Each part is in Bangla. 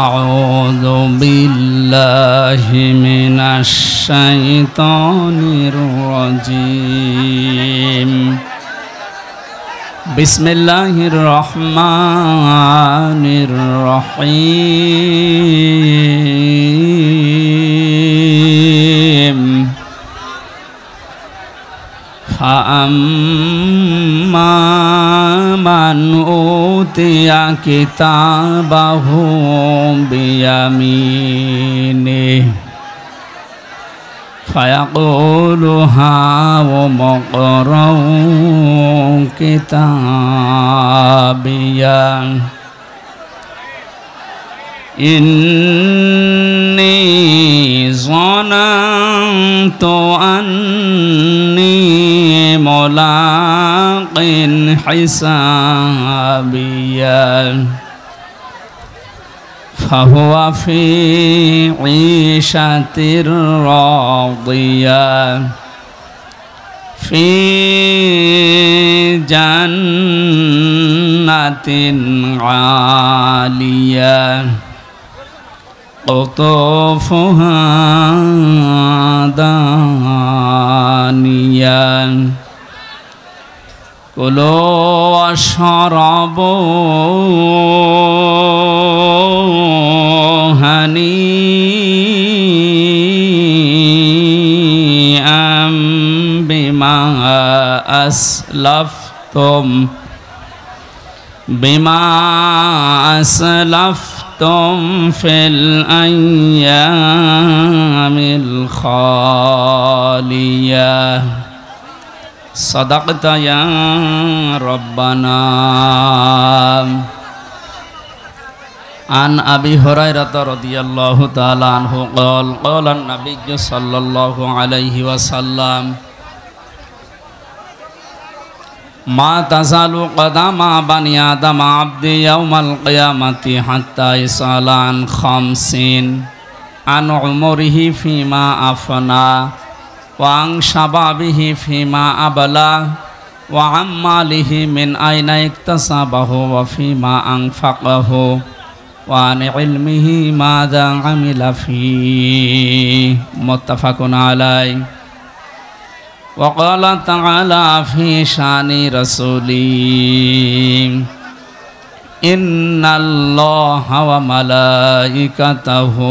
আউযু বিল্লাহি মিনাশ শাইতানির রাজীম। বিসমিল্লাহির রহমানির রহিম। ফাআম্মা মান উতিয়া কিতাবাহু বিয়ামিনিহি ফায়াকুলু হাউম ইকরাউ কিতাবিয়া ইন্নী যানানতু আন্নী মুলাকিন হিসাবিয়া ফাহুয়া ফি ঈশাতির রাদিয়া ফি জান্নাতিন আলিয়া কুতুফুহা দানিয়া কুলু ওয়াশরাবু হানিআম বিমা আসলাফতুম ফিল আইয়ামিল খালিয়া। সাদাকতা ইয়া রাব্বানা। আন আবি হুরায়রা রাদিয়াল্লাহু তাআলা আনহু ক্বাল ক্বালান নাবিয়্যু সাল্লাল্লাহু আলাইহি ওয়াসাল্লাম মা তাযালু কদামা বানি আদম আবদি ইয়াউমাল কিয়ামাতি হাত্তা ইসালা আন খামসিন আন উমরিহি ফিমা আফনা ওয়া আন শাবাবিহি ফিমা আবলা ওয়া আম্মালিহি মিন আইনা ইকতাসাবাহু ওয়া ফিমা আনফাকাহু ওয়া আন ইলমিহি মাযা আমিলা ফীহি। মুত্তাফাকুন আলাইহি। ওয়া ক্বালা তাআলা ফি শানি রাসূলিহি ইন্নাল্লাহা ওয়া মালাইকাতাহু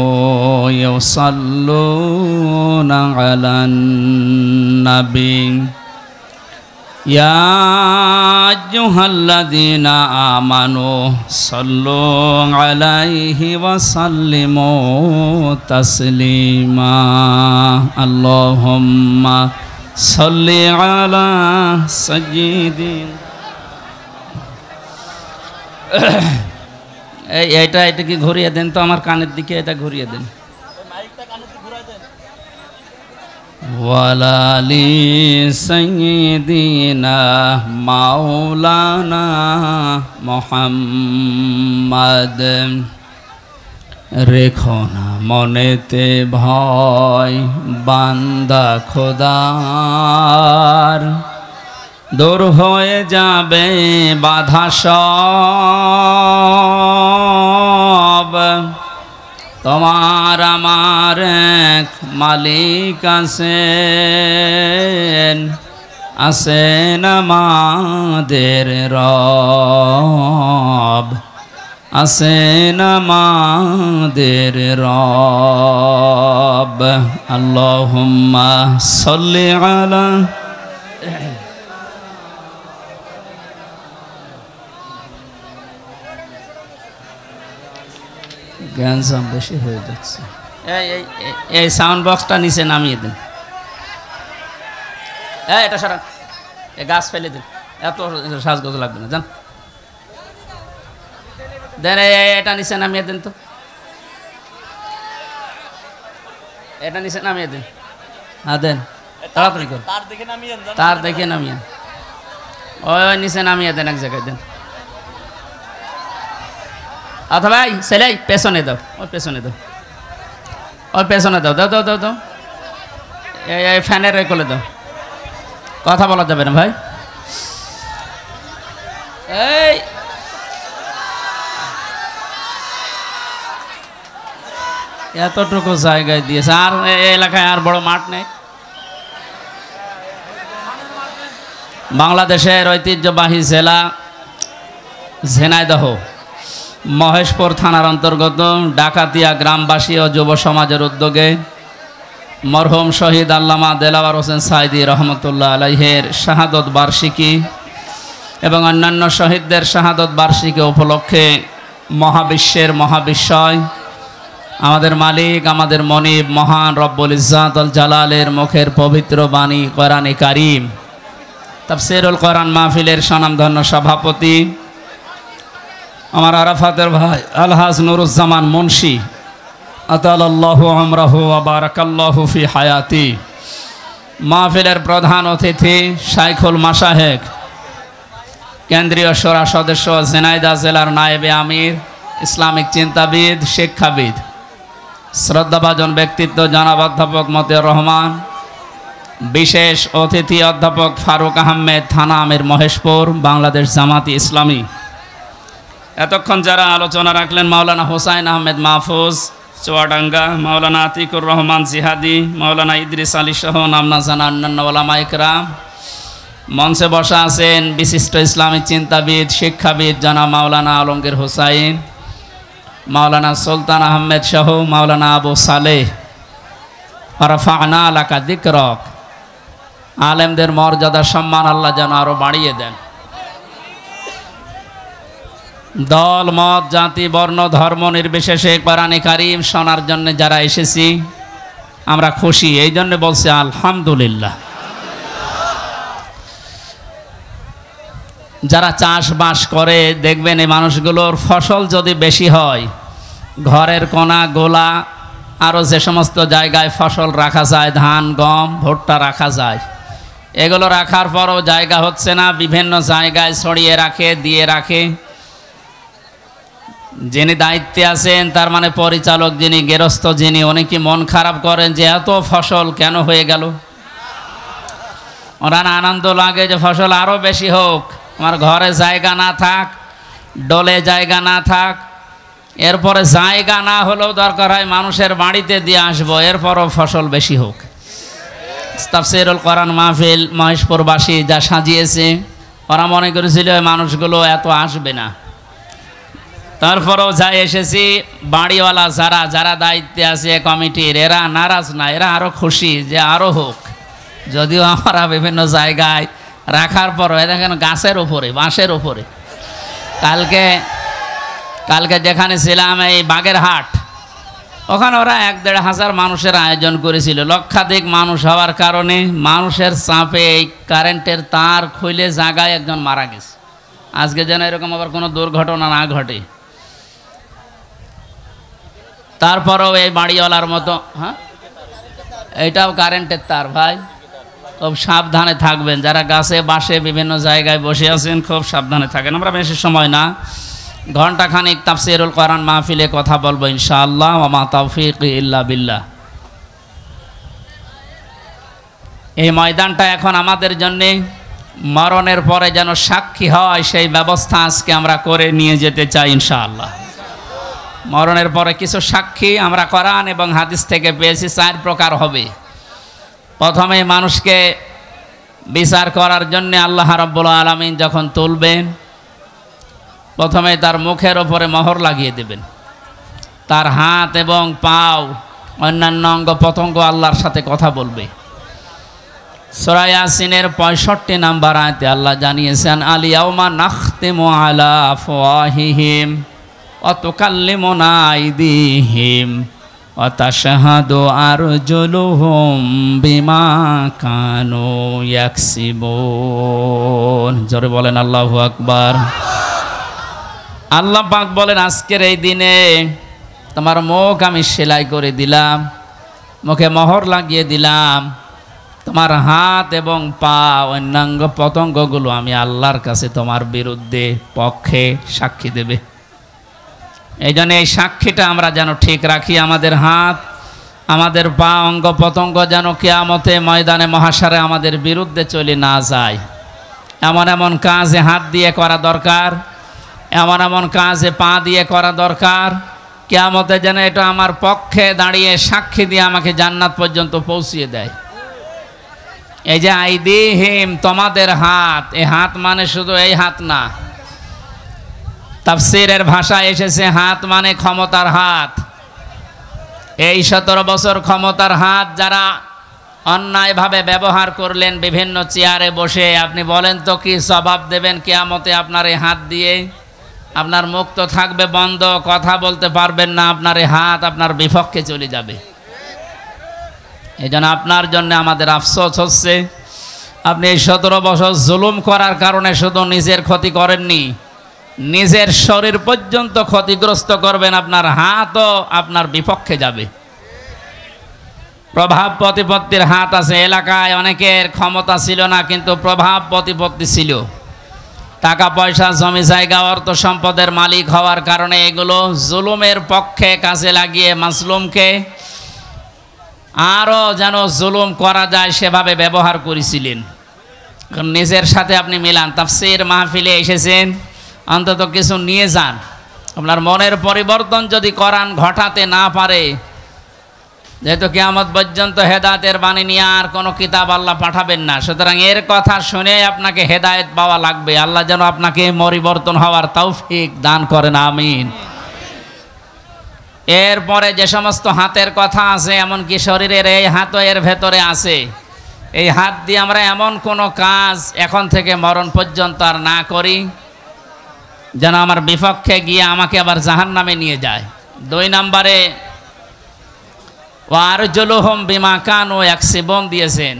ইউসাল্লুনা আলান নাবী ইয়া আইয়ুহাল্লাযীনা আমানু সাল্লু আলাইহি ওয়া সাল্লিমু তাসলিমা। আল্লাহুম্মা সাল্লি আলা সাইয়্যিদিনা। এটা কি ঘুরিয়ে দেন তো আমার কানের দিকে, এটা ঘুরিয়ে দেন। ওয়ালালি সাইয়্যিদিনা মাওলানা মুহাম্মদ। রেখো না মনেতে ভয় বান্দা খোদার, দূর হয়ে যাবে বাধা সব। তোমার আমার এক মালিক আছেন আমাদের রব, আছেন আমাদের রব। আল্লাহুম্মা সাল্লি আলা। জ্ঞান সাম বেশি হয়ে যাচ্ছে। এই সাউন্ড বক্সটা নিচে নামিয়ে দিন। এটা সরান, এই গাছ ফেলে দিন, এত সাজগোজ লাগবে না, জান দেন। এটা নিচে নামিয়ে দিন তো, এটা নিচে নামিয়ে দিন। হ্যাঁ দেন, তাড়াতাড়ি করুন। তার দেখে নামিয়ে, ওই নিচে নামিয়ে দেন, এক জায়গায় দেন। অথবা সেলাই পেছনে দাও, ওই পেছনে দাও, ওই পেছনে দাও, দাও দাও দাও দাও। এই ফ্যানের কোলে দাও, কথা বলা যাবে না ভাই। এই এতটুকু জায়গায় দিয়েছে, আর এলাকায় আর বড় মাঠ নেই। বাংলাদেশের ঐতিহ্যবাহী জেলা ঝিনাইদহ মহেশপুর থানার অন্তর্গত ডাকাতিয়া গ্রামবাসী ও যুব সমাজের উদ্যোগে মরহুম শহীদ আল্লামা দেলাওয়ার হোসেন সাইদি রহমতুল্লাহ আলাইহের শাহাদত বার্ষিকী এবং অন্যান্য শহীদদের শাহাদত বার্ষিকী উপলক্ষে মহাবিশ্বের মহাবিস্ময় আমাদের মালিক আমাদের মনিব মহান রব্বুল ইজ্জাত আল জালালের মুখের পবিত্র বাণী কোরআনে কারীম তাফসীরুল কোরআন মাহফিলের স্বনামধন্য সভাপতি আমার আরাফাতের ভাই আলহাজ নুরুজ্জামান মুন্সি আতালাল্লাহু আমরাহু ওয়া বারাকাল্লাহু ফি হায়াতি, মাহফিলের প্রধান অতিথি শাইখুল মাশায়েখ কেন্দ্রীয় শোরা সদস্য ঝিনাইদহ জেলার নায়েবে আমির ইসলামিক চিন্তাবিদ শিক্ষাবিদ শ্রদ্ধাভাজন ব্যক্তিত্ব জনাব অধ্যাপক মতিউর রহমান, বিশেষ অতিথি অধ্যাপক ফারুক আহমেদ থানা আমির মহেশপুর বাংলাদেশ জামাতি ইসলামী। এতক্ষণ যারা আলোচনা রাখলেন মাওলানা হোসাইন আহমেদ মাহফুজ চুয়াডাঙ্গা, মাওলানা আতিকুর রহমান জিহাদি, মাওলানা ইদ্রিস আলী সহ নামনা জানা অন্যান্য ওলামা ইকরাম। মঞ্চে বসা আছেন বিশিষ্ট ইসলামী চিন্তাবিদ শিক্ষাবিদ জনাব মাওলানা আলমগীর হোসাইন, মাওলানা সুলতান আহমেদ সহ মাওলানা আবু সালেহ। রাফা'না লাকা যিকরাক, আলেমদের মর্যাদা সম্মান আল্লাহ যেন আরো বাড়িয়ে দেন। দল মত জাতি বর্ণ ধর্ম নির্বিশেষে কোরআনে কারীম শোনার জন্য যারা এসেছি আমরা খুশি, এই জন্য বলছি আলহামদুলিল্লাহ। যারা চাষবাস করে দেখবেন এই মানুষগুলোর ফসল যদি বেশি হয় ঘরের কোনা গোলা আরও যে সমস্ত জায়গায় ফসল রাখা যায় ধান গম ভুট্টা রাখা যায়, এগুলো রাখার পরও জায়গা হচ্ছে না, বিভিন্ন জায়গায় ছড়িয়ে রাখে দিয়ে রাখে। যিনি দায়িত্বে আছেন তার মানে পরিচালক যিনি গেরস্থ যিনি উনি কি মন খারাপ করেন যে এত ফসল কেন হয়ে গেল? ওনার আনন্দ লাগে যে ফসল আরও বেশি হোক, আমার ঘরে জায়গা না থাক ডলে জায়গা না থাক, এরপরে জায়গা না হলেও দরকার হয় মানুষের বাড়িতে দিয়ে আসবো, এরপরও ফসল বেশি হোক। তাফসীরুল কোরআন মাহফিল মহেশপুরবাসী যা সাজিয়েছে ওরা মনে করেছিল মানুষগুলো এত আসবে না, তারপরেও যাই এসেছি বাড়িওয়ালা যারা যারা দায়িত্বে আছে কমিটির এরা নারাজ না, এরা আরও খুশি যে আরও হোক। যদিও আমরা বিভিন্ন জায়গায় রাখার পরও দেখেন গাছের উপরে বাঁশের উপরে, কালকে যেখানে ছিলাম এই বাগেরহাট ওখানে ওরা 1-1.5 হাজার মানুষের আয়োজন করেছিল। লক্ষাধিক মানুষ হওয়ার কারণে মানুষের চাপে এই কারেন্টের তার খুলে জায়গায় একজন মারা গেছে। আজকে যেন এরকম আবার কোনো দুর্ঘটনা না ঘটে। তারপরেও এই বাড়িওয়ালার মতো, হ্যাঁ এইটাও কারেন্টের তার ভাই, খুব সাবধানে থাকবেন। যারা গাছে বাসে বিভিন্ন জায়গায় বসে আছেন খুব সাবধানে থাকেন। আমরা বেশি সময় না, ঘণ্টাখানিক তাফসীরুল কোরআন মাহফিলে কথা বলবো ইনশাআল্লাহ। ওয়া মা তাওফীকি ইল্লা বিল্লাহ। এই ময়দানটা এখন আমাদের জন্যে মরণের পরে যেন সাক্ষী হয় সেই ব্যবস্থা আজকে আমরা করে নিয়ে যেতে চাই ইনশাআল্লাহ। মরণের পরে কিছু সাক্ষী আমরা কোরআন এবং হাদিস থেকে পেয়েছি 4 প্রকার হবে। প্রথমে মানুষকে বিচার করার জন্য আল্লাহ রাব্বুল আলামিন যখন তুলবেন প্রথমে তার মুখের ওপরে মোহর লাগিয়ে দেবেন, তার হাত এবং পাও অন্যান্য অঙ্গ প্রত্যঙ্গ আল্লাহর সাথে কথা বলবে। সূরা ইয়াসিনের 65 নম্বর আয়াতে আল্লাহ জানিয়েছেন আল ইয়াউমা নাখতিমু আলা আফওয়াহিহিম ওয়া তুকাল্লিমুনা আইদিহিম ওয়া তাশহাদু আরজুলুহুম বিমা কানু ইয়াকসিবুন। জোরে বলেন আল্লাহু আকবার। আল্লাহ পাক বলেন আজকের এই দিনে তোমার মুখ আমি সেলাই করে দিলাম, মুখে মোহর লাগিয়ে দিলাম, তোমার হাত এবং পা অন্যাঙ্গ পতঙ্গগুলো আমি আল্লাহর কাছে তোমার বিরুদ্ধে পক্ষে সাক্ষী দেবে। এই জন্য এই সাক্ষীটা আমরা যেন ঠিক রাখি। আমাদের হাত আমাদের পা অঙ্গ পতঙ্গ যেন কিয়ামতে ময়দানে মহাশারে আমাদের বিরুদ্ধে চলে না যায়, এমন এমন কাজে হাত দিয়ে করা দরকার, এমন এমন কাজে পা দিয়ে করা দরকার, কিয়ামতে যেন এটা আমার পক্ষে দাঁড়িয়ে সাক্ষী দিয়ে আমাকে জান্নাত পর্যন্ত পৌঁছিয়ে দেয়। এই যে আইদিহিম, তোমাদের হাত, এই হাত মানে শুধু এই হাত না, তাফসীরের ভাষায় এসেছে হাত মানে ক্ষমতার হাত। এই 17 বছর ক্ষমতার হাত যারা অন্যায়ভাবে ব্যবহার করলেন বিভিন্ন চেয়ারে বসে, আপনি বলেন তো কি জবাব দেবেন কিয়ামতে আপনার এই হাত দিয়ে? আপনার মুখ তো থাকবে বন্ধ, কথা বলতে পারবেন না, আপনার এই হাত আপনার বিপক্ষে চলে যাবে। এই জন্য আপনার জন্য আমাদের আফসোস হচ্ছে, আপনি এই 17 বছর জুলুম করার কারণে শুধু নিজের ক্ষতি করেননি, নিজের শরীর পর্যন্ত ক্ষতিগ্রস্ত করবেন, আপনার হাতও আপনার বিপক্ষে যাবে। প্রভাব প্রতিপত্তির হাত আছে। এলাকায় অনেকের ক্ষমতা ছিল না, কিন্তু প্রভাব প্রতিপত্তি ছিল। টাকা পয়সা, জমি জায়গা, অর্থ সম্পদের মালিক হওয়ার কারণে এগুলো জুলুমের পক্ষে কাজে লাগিয়ে মাজলুমকে আরও যেন জুলুম করা যায় সেভাবে ব্যবহার করেছিলেন। নিজের সাথে আপনি মিলান, তাফসীর মাহফিলে এসেছেন, অন্তত কিছু নিয়ে যান। আপনার মনের পরিবর্তন যদি কোরআন ঘটাতে না পারে, যেহেতু কিয়ামত পর্যন্ত হেদায়েতের বাণী নিয়ে আর কোনো কিতাব আল্লাহ পাঠাবেন না, সুতরাং এর কথা শুনে আপনাকে হেদায়েত পাওয়া লাগবে। আল্লাহ যেন আপনাকে পরিবর্তন হওয়ার তৌফিক দান করেন, আমিন। এরপরে যে সমস্ত হাতের কথা আছে, এমনকি শরীরের এই হাতও এর ভেতরে আছে। এই হাত দিয়ে আমরা এমন কোনো কাজ এখন থেকে মরণ পর্যন্ত আর না করি যেন আমার বিপক্ষে গিয়ে আমাকে আবার জাহান্নামে নিয়ে যায়। 2 নম্বরে ওয়ারজুলুহুম বিমা কানু ইয়াকসিবুন দিয়েছেন।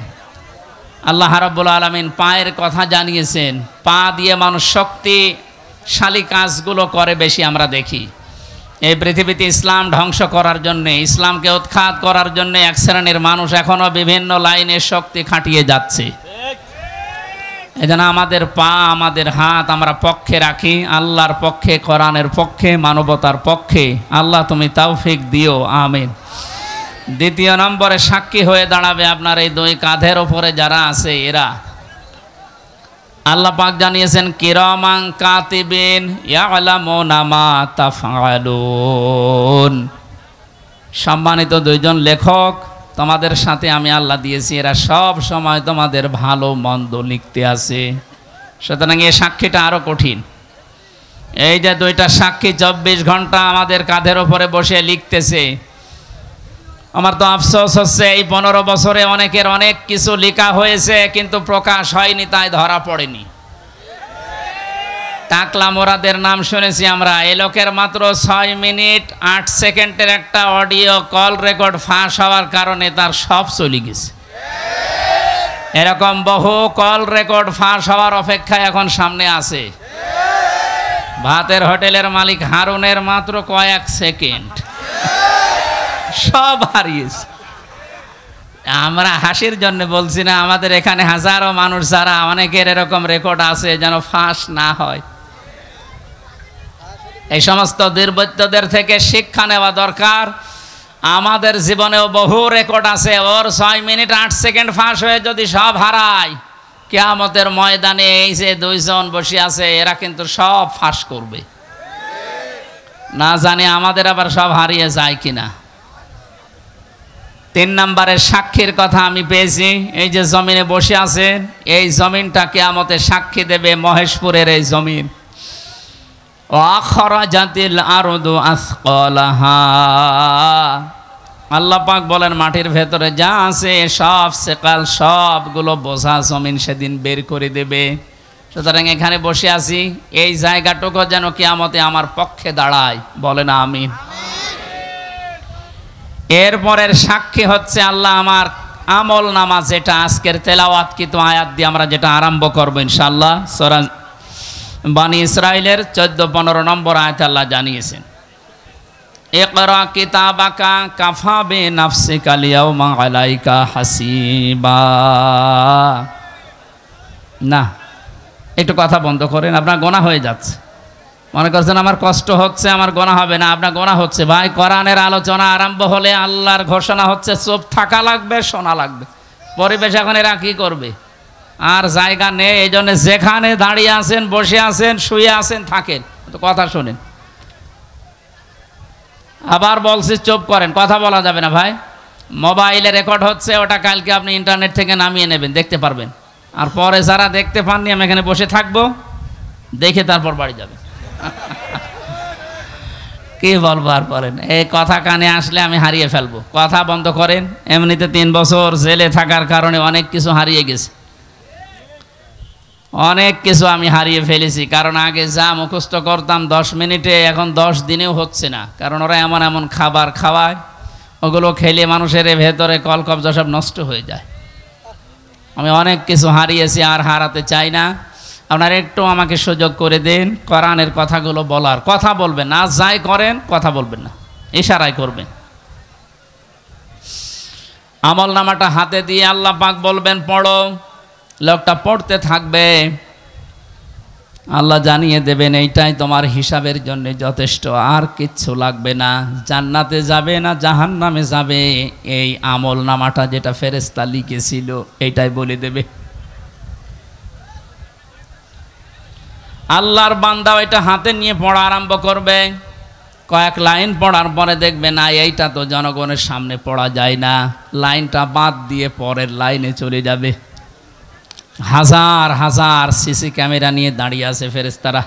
আল্লাহ রাব্বুল আলামিন পায়ের কথা জানিয়েছেন। পা দিয়ে মানুষ শক্তিশালী কাজগুলো করে বেশি আমরা দেখি। এই পৃথিবীতে ইসলাম ধ্বংস করার জন্যে, ইসলামকে উৎখাত করার জন্যে এক শ্রেণীর মানুষ এখনও বিভিন্ন লাইনে শক্তি খাটিয়ে যাচ্ছে। এজন্য আমাদের পা, আমাদের হাত আমরা পক্ষে রাখি, আল্লাহর পক্ষে, কোরআনের পক্ষে, মানবতার পক্ষে। আল্লাহ তুমি তৌফিক দিও, আমিন। 2 নম্বরে সাক্ষী হয়ে দাঁড়াবে আপনার এই 2 কাঁধের ওপরে যারা আছে এরা। আল্লাহ পাক জানিয়েছেন কিরামান কাতিবিন ইয়ালামুনা মা তাফআলুন। সম্মানিত 2 জন লেখক তোমাদের সাথে আমি আল্লাহ দিয়েছি, এরা সব সময় তোমাদের ভালো মন্দ লিখতে আছে। সুতরাং এই সাক্ষীটা আরো কঠিন। এই যে 2টা সাক্ষী 24 ঘন্টা আমাদের কাঁধের ওপরে বসে লিখতেছে। আমার তো আফসোস হচ্ছে এই 15 বছরে অনেকের অনেক কিছু লেখা হয়েছে, কিন্তু প্রকাশ হয়নি, তাই ধরা পড়েনি। টাকলা মোরাদের নাম শুনেছি আমরা। এই লোকের মাত্র 6 মিনিট 8 সেকেন্ডের একটা অডিও কল রেকর্ড ফাঁস হওয়ার কারণে তার সব চলে গেছে। এরকম বহু কল রেকর্ড ফাঁস হওয়ার অপেক্ষায় এখন সামনে আছে। ভাতের হোটেলের মালিক হারুনের মাত্র কয়েক সেকেন্ড, সব হারিয়েছে। আমরা হাসির জন্য বলছি না, আমাদের এখানে হাজারো মানুষ যারা, অনেকের এরকম রেকর্ড আছে, যেন ফাঁস না হয়। এই সমস্ত দুর্বৃত্তদের থেকে শিক্ষা নেওয়া দরকার। আমাদের জীবনেও বহু রেকর্ড আছে। ওর 6 মিনিট 8 সেকেন্ড ফাঁস হয়ে যদি সব হারায়, কিয়ামতের ময়দানে এই যে 2 জন বসে আছে, এরা কিন্তু সব ফাঁস করবে। না জানি আমাদের আবার সব হারিয়ে যায় কিনা। 3 নম্বরের সাক্ষীর কথা আমি পেয়েছি। এই যে জমিনে বসে আছেন, এই জমিনটা কিয়ামতে সাক্ষী দেবে, মহেশপুরের এই জমিন। আখরাজাতিল আরদু আসকালাহা। আল্লাহ পাক বলেন মাটির ভেতরে যা আছে সব সেকাল, সবগুলো বোঝা জমিন সেদিন বের করে দেবে। সুতরাং এখানে বসে আছি, এই জায়গাটুকু যেন কিয়ামতে আমার পক্ষে দাঁড়ায়, বলেন আমিন। এরপরের সাক্ষী হচ্ছে আল্লাহ আমার আমল নামা, যেটা আজকের তেলাওয়াতকৃত আয়াত দিয়ে আমরা যেটা আরম্ভ করবো ইনশাআল্লাহ। সূরা বানি ইসরাইলের 14-15 নম্বর আয়াত আল্লাহ জানিয়েছেন, ইকরা কিতাবাকা কাফা বিনাফসিকা আল-ইয়াওমা আলাইকা হাসিবা। না, একটু কথা বন্ধ করেন, আপনার গোনা হয়ে যাচ্ছে। মনে করছেন আমার কষ্ট হচ্ছে, আমার গোনা হবে না, আপনার গোনা হচ্ছে। ভাই, কোরআনের আলোচনা আরম্ভ হলে আল্লাহর ঘোষণা হচ্ছে চুপ থাকা লাগবে, শোনা লাগবে। পরিবেশ এখন এরা কি করবে? আর জায়গা নেই, এই জন্য যেখানে দাঁড়িয়ে আছেন, বসে আছেন, শুয়ে আছেন, থাকেন, তো কথা শোনেন। আবার বলছি চুপ করেন, কথা বলা যাবে না ভাই। মোবাইলে রেকর্ড হচ্ছে, ওটা কালকে আপনি ইন্টারনেট থেকে নামিয়ে নেবেন, দেখতে পারবেন। আর পরে যারা দেখতে পাননি, আমি এখানে বসে থাকবো, দেখে তারপর বাড়ি যাবে। কি বলবো আর বলেন, এই কথা কানে আসলে আমি হারিয়ে ফেলবো। কথা বন্ধ করেন। এমনিতে 3 বছর জেলে থাকার কারণে অনেক কিছু হারিয়ে গেছে, অনেক কিছু আমি হারিয়ে ফেলেছি। কারণ আগে যা মুখস্থ করতাম 10 মিনিটে, এখন 10 দিনেও হচ্ছে না। কারণ ওরা এমন এমন খাবার খাওয়ায়, ওগুলো খেলে মানুষের ভেতরে কলকব্জা সব নষ্ট হয়ে যায়। আমি অনেক কিছু হারিয়েছি, আর হারাতে চাই না। আপনারা একটু আমাকে সুযোগ করে দিন কোরআনের কথাগুলো বলার। কথা বলবেন না, যাই করেন কথা বলবেন না, ইশারায় করবেন। আমল নামাটা হাতে দিয়ে আল্লাহ পাক বলবেন পড়ো, লোকটা পড়তে থাকবে, আল্লাহ জানিয়ে দেবেন এইটাই তোমার হিসাবের জন্য যথেষ্ট, আর কিচ্ছু লাগবে না। জান্নাতে যাবে না জাহান্নামে যাবে, এই আমল নামাটা যেটা ফেরেশতা লিখেছিল এইটাই বলে দেবে। আল্লাহর বান্দা এটা হাতে নিয়ে পড়া আরম্ভ করবে। কয়েক লাইন পড়ার পরে দেখবে না, এইটা তো জনগণের সামনে পড়া যায় না, লাইনটা বাদ দিয়ে পরের লাইনে চলে যাবে। হাজার হাজার সিসি ক্যামেরা নিয়ে দাঁড়িয়ে আছে ফেরেশতারা।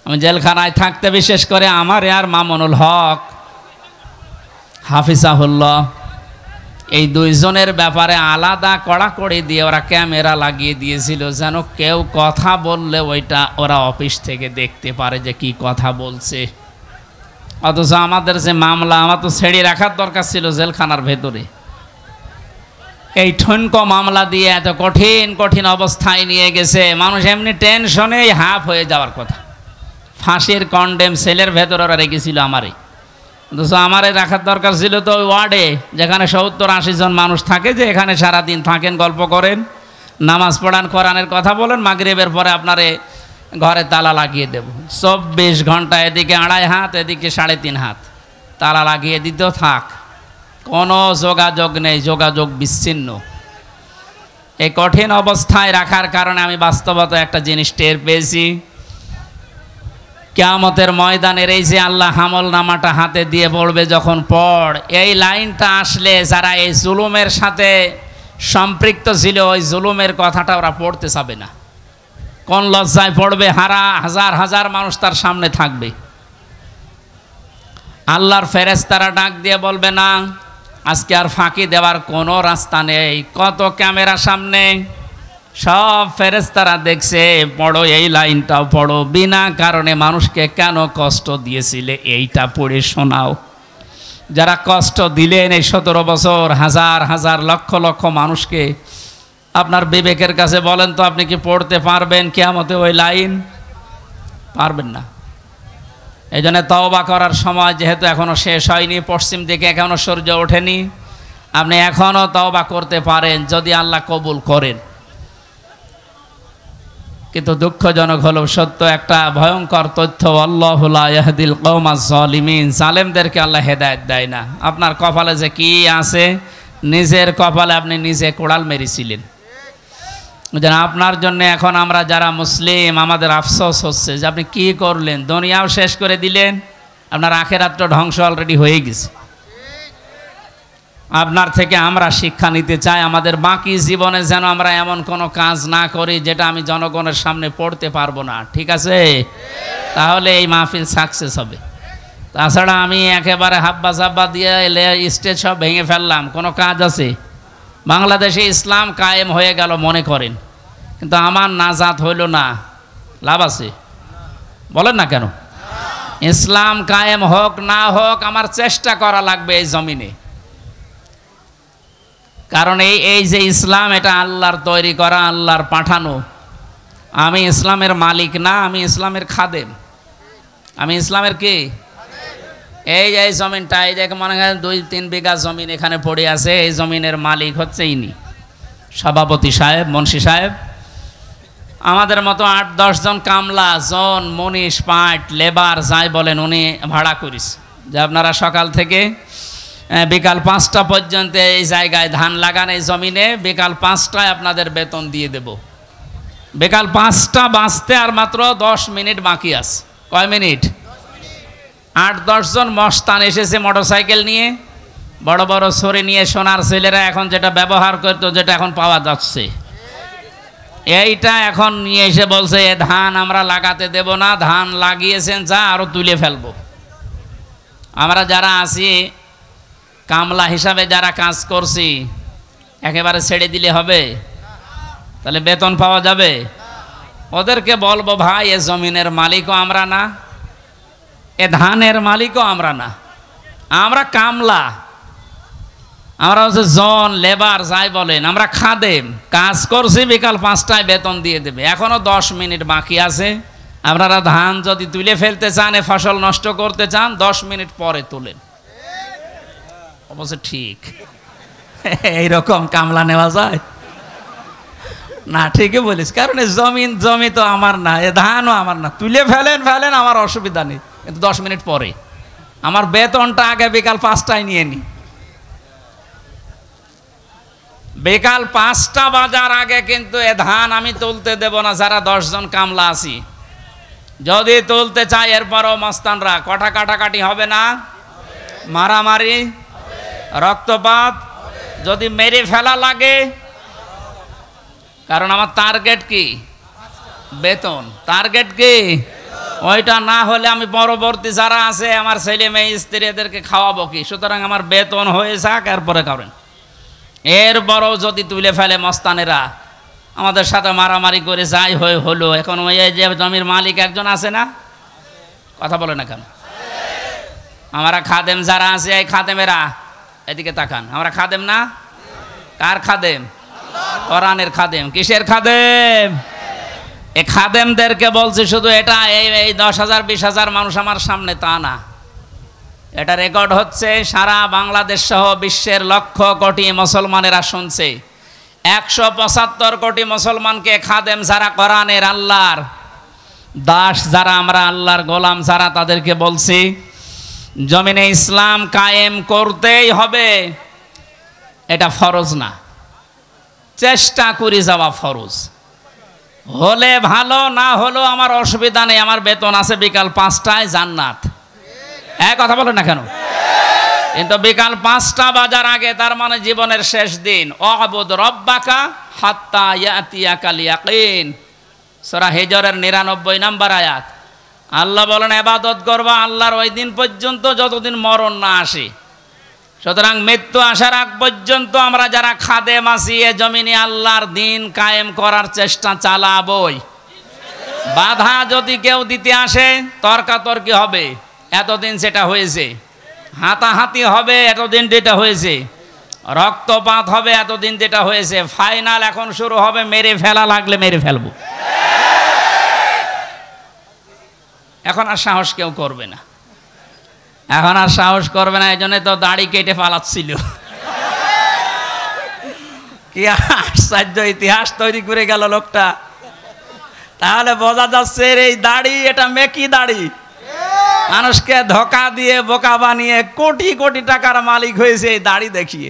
আমি জেলখানায় থাকতে বিশেষ করে আমার আর মামুনুল হক হাফিজাহুল্লাহ, এই 2 জনের ব্যাপারে আলাদা কড়াকড়ি দিয়ে ওরা ক্যামেরা লাগিয়ে দিয়েছিল, যেন কেউ কথা বললে ওইটা ওরা অফিস থেকে দেখতে পারে যে কি কথা বলছে। অথচ আমাদের যে মামলা, আমার তো ছেড়ে রাখার দরকার ছিল জেলখানার ভেতরে। এই ঠনকো মামলা দিয়ে এত কঠিন কঠিন অবস্থায় নিয়ে গেছে, মানুষ এমনি টেনশনেই হাফ হয়ে যাওয়ার কথা। ফাঁসির কন্ডেম সেলের ভেতরে ওরা রেখেছিল আমারে, অথচ আমারে রাখার দরকার ছিল তো ওই ওয়ার্ডে, যেখানে 70-80 জন মানুষ থাকে, যে এখানে সারাদিন থাকেন, গল্প করেন, নামাজ পড়ান, কোরআনের কথা বলেন, মাগরিবের পরে আপনারে ঘরে তালা লাগিয়ে দেব। 24 ঘন্টা এদিকে 2.5 হাত, এদিকে 3.5 হাত তালা লাগিয়ে দিতেও থাক, কোনো যোগাযোগ নেই, যোগাযোগ বিচ্ছিন্ন। এই কঠিন অবস্থায় রাখার কারণে আমি বাস্তবতা একটা জিনিস টের পেয়েছি। কিয়ামতের ময়দানের এই যে আল্লাহ আমল নামাটা হাতে দিয়ে বলবে যখন পড়, এই লাইনটা আসলে যারা এই জুলুমের সাথে সম্পৃক্ত ছিল, ওই জুলুমের কথাটা ওরা পড়তে চাবে না। কোন লজ্জায় পড়বে, হাজার হাজার মানুষ তার সামনে থাকবে। আল্লাহর ফেরেশতারা ডাক দিয়ে বলবে না, আজকে আর ফাঁকি দেওয়ার কোনো রাস্তা নেই। কত ক্যামেরা সামনে, সব ফেরেশতারা দেখছে, পড়ো এই লাইনটাও পড়ো, বিনা কারণে মানুষকে কেন কষ্ট দিয়েছিলে এইটা পড়ে শোনাও। যারা কষ্ট দিলেন এই 17 বছর, হাজার হাজার লক্ষ লক্ষ মানুষকে, আপনার বিবেকের কাছে বলেন তো, আপনি কি পড়তে পারবেন কিয়ামতে ওই লাইন? পারবেন না। এই জন্য তওবা করার সময় যেহেতু এখনও শেষ হয়নি, পশ্চিম দিকে এখনও সূর্য ওঠেনি, আপনি এখনও তওবা করতে পারেন যদি আল্লাহ কবুল করেন। কিন্তু দুঃখজনক হলো সত্য, একটা ভয়ঙ্কর তথ্য, আল্লাহু লা ইয়াহদিল কওমাজ জালিমিন, জালেমদেরকে আল্লাহ হেদায়েত দেয় না। আপনার কপালে যে কি আছে, নিজের কপালে আপনি নিজে কোড়াল মেরেছিলেন। যেন আপনার জন্য এখন আমরা যারা মুসলিম, আমাদের আফসোস হচ্ছে যে আপনি কি করলেন, দুনিয়াও শেষ করে দিলেন, আপনার আখিরাতটা ধ্বংস অলরেডি হয়ে গেছে। আপনার থেকে আমরা শিক্ষা নিতে চাই, আমাদের বাকি জীবনে যেন আমরা এমন কোনো কাজ না করি যেটা আমি জনগণের সামনে পড়তে পারবো না, ঠিক আছে? তাহলে এই মাহফিল সাকসেস হবে। তাছাড়া আমি একেবারে হাব্বা জাব্বা দিয়ে স্টেজ সব ভেঙে ফেললাম, কোনো কাজ আছে? বাংলাদেশে ইসলাম কায়েম হয়ে গেল মনে করেন, কিন্তু আমার নাজাত হইল না, লাভ আছে? বলেন না কেন? ইসলাম কায়েম হোক না হোক, আমার চেষ্টা করা লাগবে এই জমিনে। কারণ এই যে ইসলাম, এটা আল্লাহর তৈরি করা, আল্লাহর পাঠানো। আমি ইসলামের মালিক না, আমি ইসলামের খাদেম। আমি ইসলামের কি? এই যে জমিনটা, এই যে মনে হয় 2-3 বিঘা জমিন এখানে পড়ে আছে, এই জমিনের মালিক হচ্ছে ইনি, সভাপতি সাহেব, মুন্সি সাহেব। আমাদের মতো 8-10 জন কামলা, জন, মনীষ, পাট, লেবার যাই বলেন, উনি ভাড়া করিস যে আপনারা সকাল থেকে বিকাল 5টা পর্যন্ত এই জায়গায় ধান লাগান, এই জমিনে বিকাল 5টায় আপনাদের বেতন দিয়ে দেব। বিকাল 5টা বাজতে আর মাত্র 10 মিনিট বাকি আছে। কয় মিনিট? 8-10 জন মস্তান এসেছে মোটরসাইকেল নিয়ে, বড় বড় ছড়ি নিয়ে, সোনার ছেলেরা এখন যেটা ব্যবহার করতো, যেটা এখন পাওয়া যাচ্ছে, এইটা এখন নিয়ে এসে বলছে এ ধান আমরা লাগাতে দেব না, ধান লাগিয়েছেন যা আরো তুলে ফেলবো। আমরা যারা আছি কামলা হিসাবে যারা কাজ করছি একেবারে ছেড়ে দিলে হবে? তাহলে বেতন পাওয়া যাবে? ওদেরকে বলবো ভাই এ জমিনের মালিকও আমরা না, এ ধানের মালিকও আমরা না, আমরা কামলা, আমরা হচ্ছে জন লেবার যাই বলেন, আমরা খাদেম, কাজ করছি, বিকাল 5টায় বেতন দিয়ে দেবে। এখনো 10 মিনিট বাকি আছে, আপনারা ধান যদি তুলে ফেলতে চান, এ ফসল নষ্ট করতে চান, 10 মিনিট পরে তোলেন। অবশ্য ঠিক এইরকম কামলা নেওয়া যায় না? ঠিকই বলিস, কারণ জমি তো আমার না, এ ধানও আমার না, তুলে ফেলেন আমার অসুবিধা নেই, কিন্তু 10 মিনিট পরে আমার বেতনটা আগে বিকাল 5টায় নিয়ে নি। বিকাল 5টা বাজার আগে কিন্তু এ ধান আমি তুলতে দেব না। যারা 10 জন কামলা আছি, যদি তুলতে চাই এরপরও মস্তানরা কটা কাটাকাটি হবে না? মারামারি, রক্তপাত, যদি মেরে ফেলা লাগে, কারণ আমার টার্গেট কি? বেতন। টার্গেট কি? ওইটা না হলে আমি পরবর্তী যারা আছে আমার ছেলে মেয়ে স্ত্রী এদেরকে খাওয়াবো কি? সুতরাং আমার বেতন হয়ে যাক, এরপরে করেন। এরপরও যদি তুলে ফেলে মস্তানেরা, আমাদের সাথে মারামারি করে যাই হলো। এখন ওই যে জমির মালিক একজন আছে না, কথা বলে না কেন? আমরা খাদেম যারা আছে, এই খাদেমেরা এদিকে তাকান, আমরা খাদেম না? কার খাদেম? কোরআনের খাদেম। কিসের খাদেম? এই খাদেমদেরকে বলছি শুধু এটা এই 10,000 20,000 মানুষ আমার সামনে তা না, এটা রেকর্ড হচ্ছে, সারা বাংলাদেশ সহ বিশ্বের লক্ষ কোটি মুসলমানেরা শুনছে। 175 কোটি মুসলমানকে খাদেম যারা, কোরআনের আল্লাহর দাস যারা, আমরা আল্লাহর গোলাম যারা, তাদেরকে বলছি জমিনে ইসলাম কায়েম করতেই হবে। এটা ফরজ না, চেষ্টা করে যাওয়া ফরজ। হলে ভালো, না হলেও আমার অসুবিধা নেই, আমার বেতন আছে বিকাল 5টায়, জান্নাত। কথা বলেন না কেন? কিন্তু বিকাল 5টা বাজার আগে, তার মানে জীবনের শেষ দিন, ওয়াবুদ রব্বাকা হাত্তা ইয়াতিয়াকাল ইয়াকিন, সূরা হিজরের 99 নম্বর আয়াত। আল্লাহ বলেন ইবাদত করবা আল্লাহর ওই দিন পর্যন্ত যতদিন মরণ না আসে। সুতরাং মৃত্যু আসার আগ পর্যন্ত আমরা যারা খাদেম আছি, এ জমিনে আল্লাহর দিন কায়েম করার চেষ্টা চালাবই। বাধা যদি কেউ দিতে আসে, তর্কাতর্কি হবে, এতদিন সেটা হয়েছে, হাতাহাতি হবে, এতদিন যেটা হয়েছে, রক্তপাত হবে, এতদিন যেটা হয়েছে, ফাইনাল এখন শুরু হবে, মেরে ফেলা লাগলে মেরে ফেলবো। এখন আর সাহস কেউ করবে না, এখন আর সাহস করবে না। এই জন্য তো দাড়ি কেটে পালাচ্ছিল। কি আশ্চর্য ইতিহাস তৈরি করে গেল লোকটা। তাহলে বোঝা যাচ্ছে এই দাড়ি, এটা মেকি দাড়ি, মানুষকে ধোকা দিয়ে বোকা বানিয়ে কোটি কোটি টাকার মালিক হয়েছে এই দাড়ি দেখিয়ে।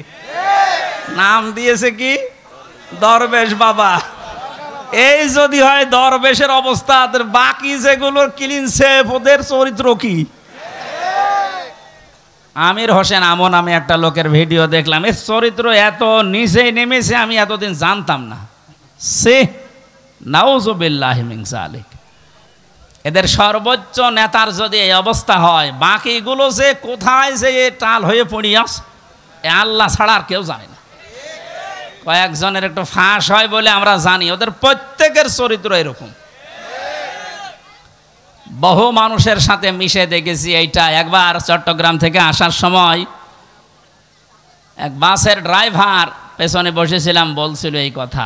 নাম দিয়েছে কি? দরবেশ বাবা। এই যদি হয় দরবেশের অবস্থা, বাকি যেগুলোর ক্লিন সেফ, ওদের চরিত্র কি? আমির হোসেন আমন আমি একটা লোকের ভিডিও দেখলাম, এর চরিত্র এত নিচে নেমেছে আমি এতদিন জানতাম না। সে নাউজুবিল্লাহি মিন যালিক। এদের সর্বোচ্চ নেতার যদি এই অবস্থা হয়, বাকিগুলো যে কোথায় যে টাল হয়ে পড়িয়াস, আল্লাহ ছাড়া আর কেউ জানে না। কয়েকজনের একটু ফাঁস হয় বলে আমরা জানি, ওদের প্রত্যেকের চরিত্র এরকম। বহু মানুষের সাথে মিশে দেখেছি এইটা। একবার চট্টগ্রাম থেকে আসার সময় এক বাসের ড্রাইভার, পেছনে বসেছিলাম, বলছিল এই কথা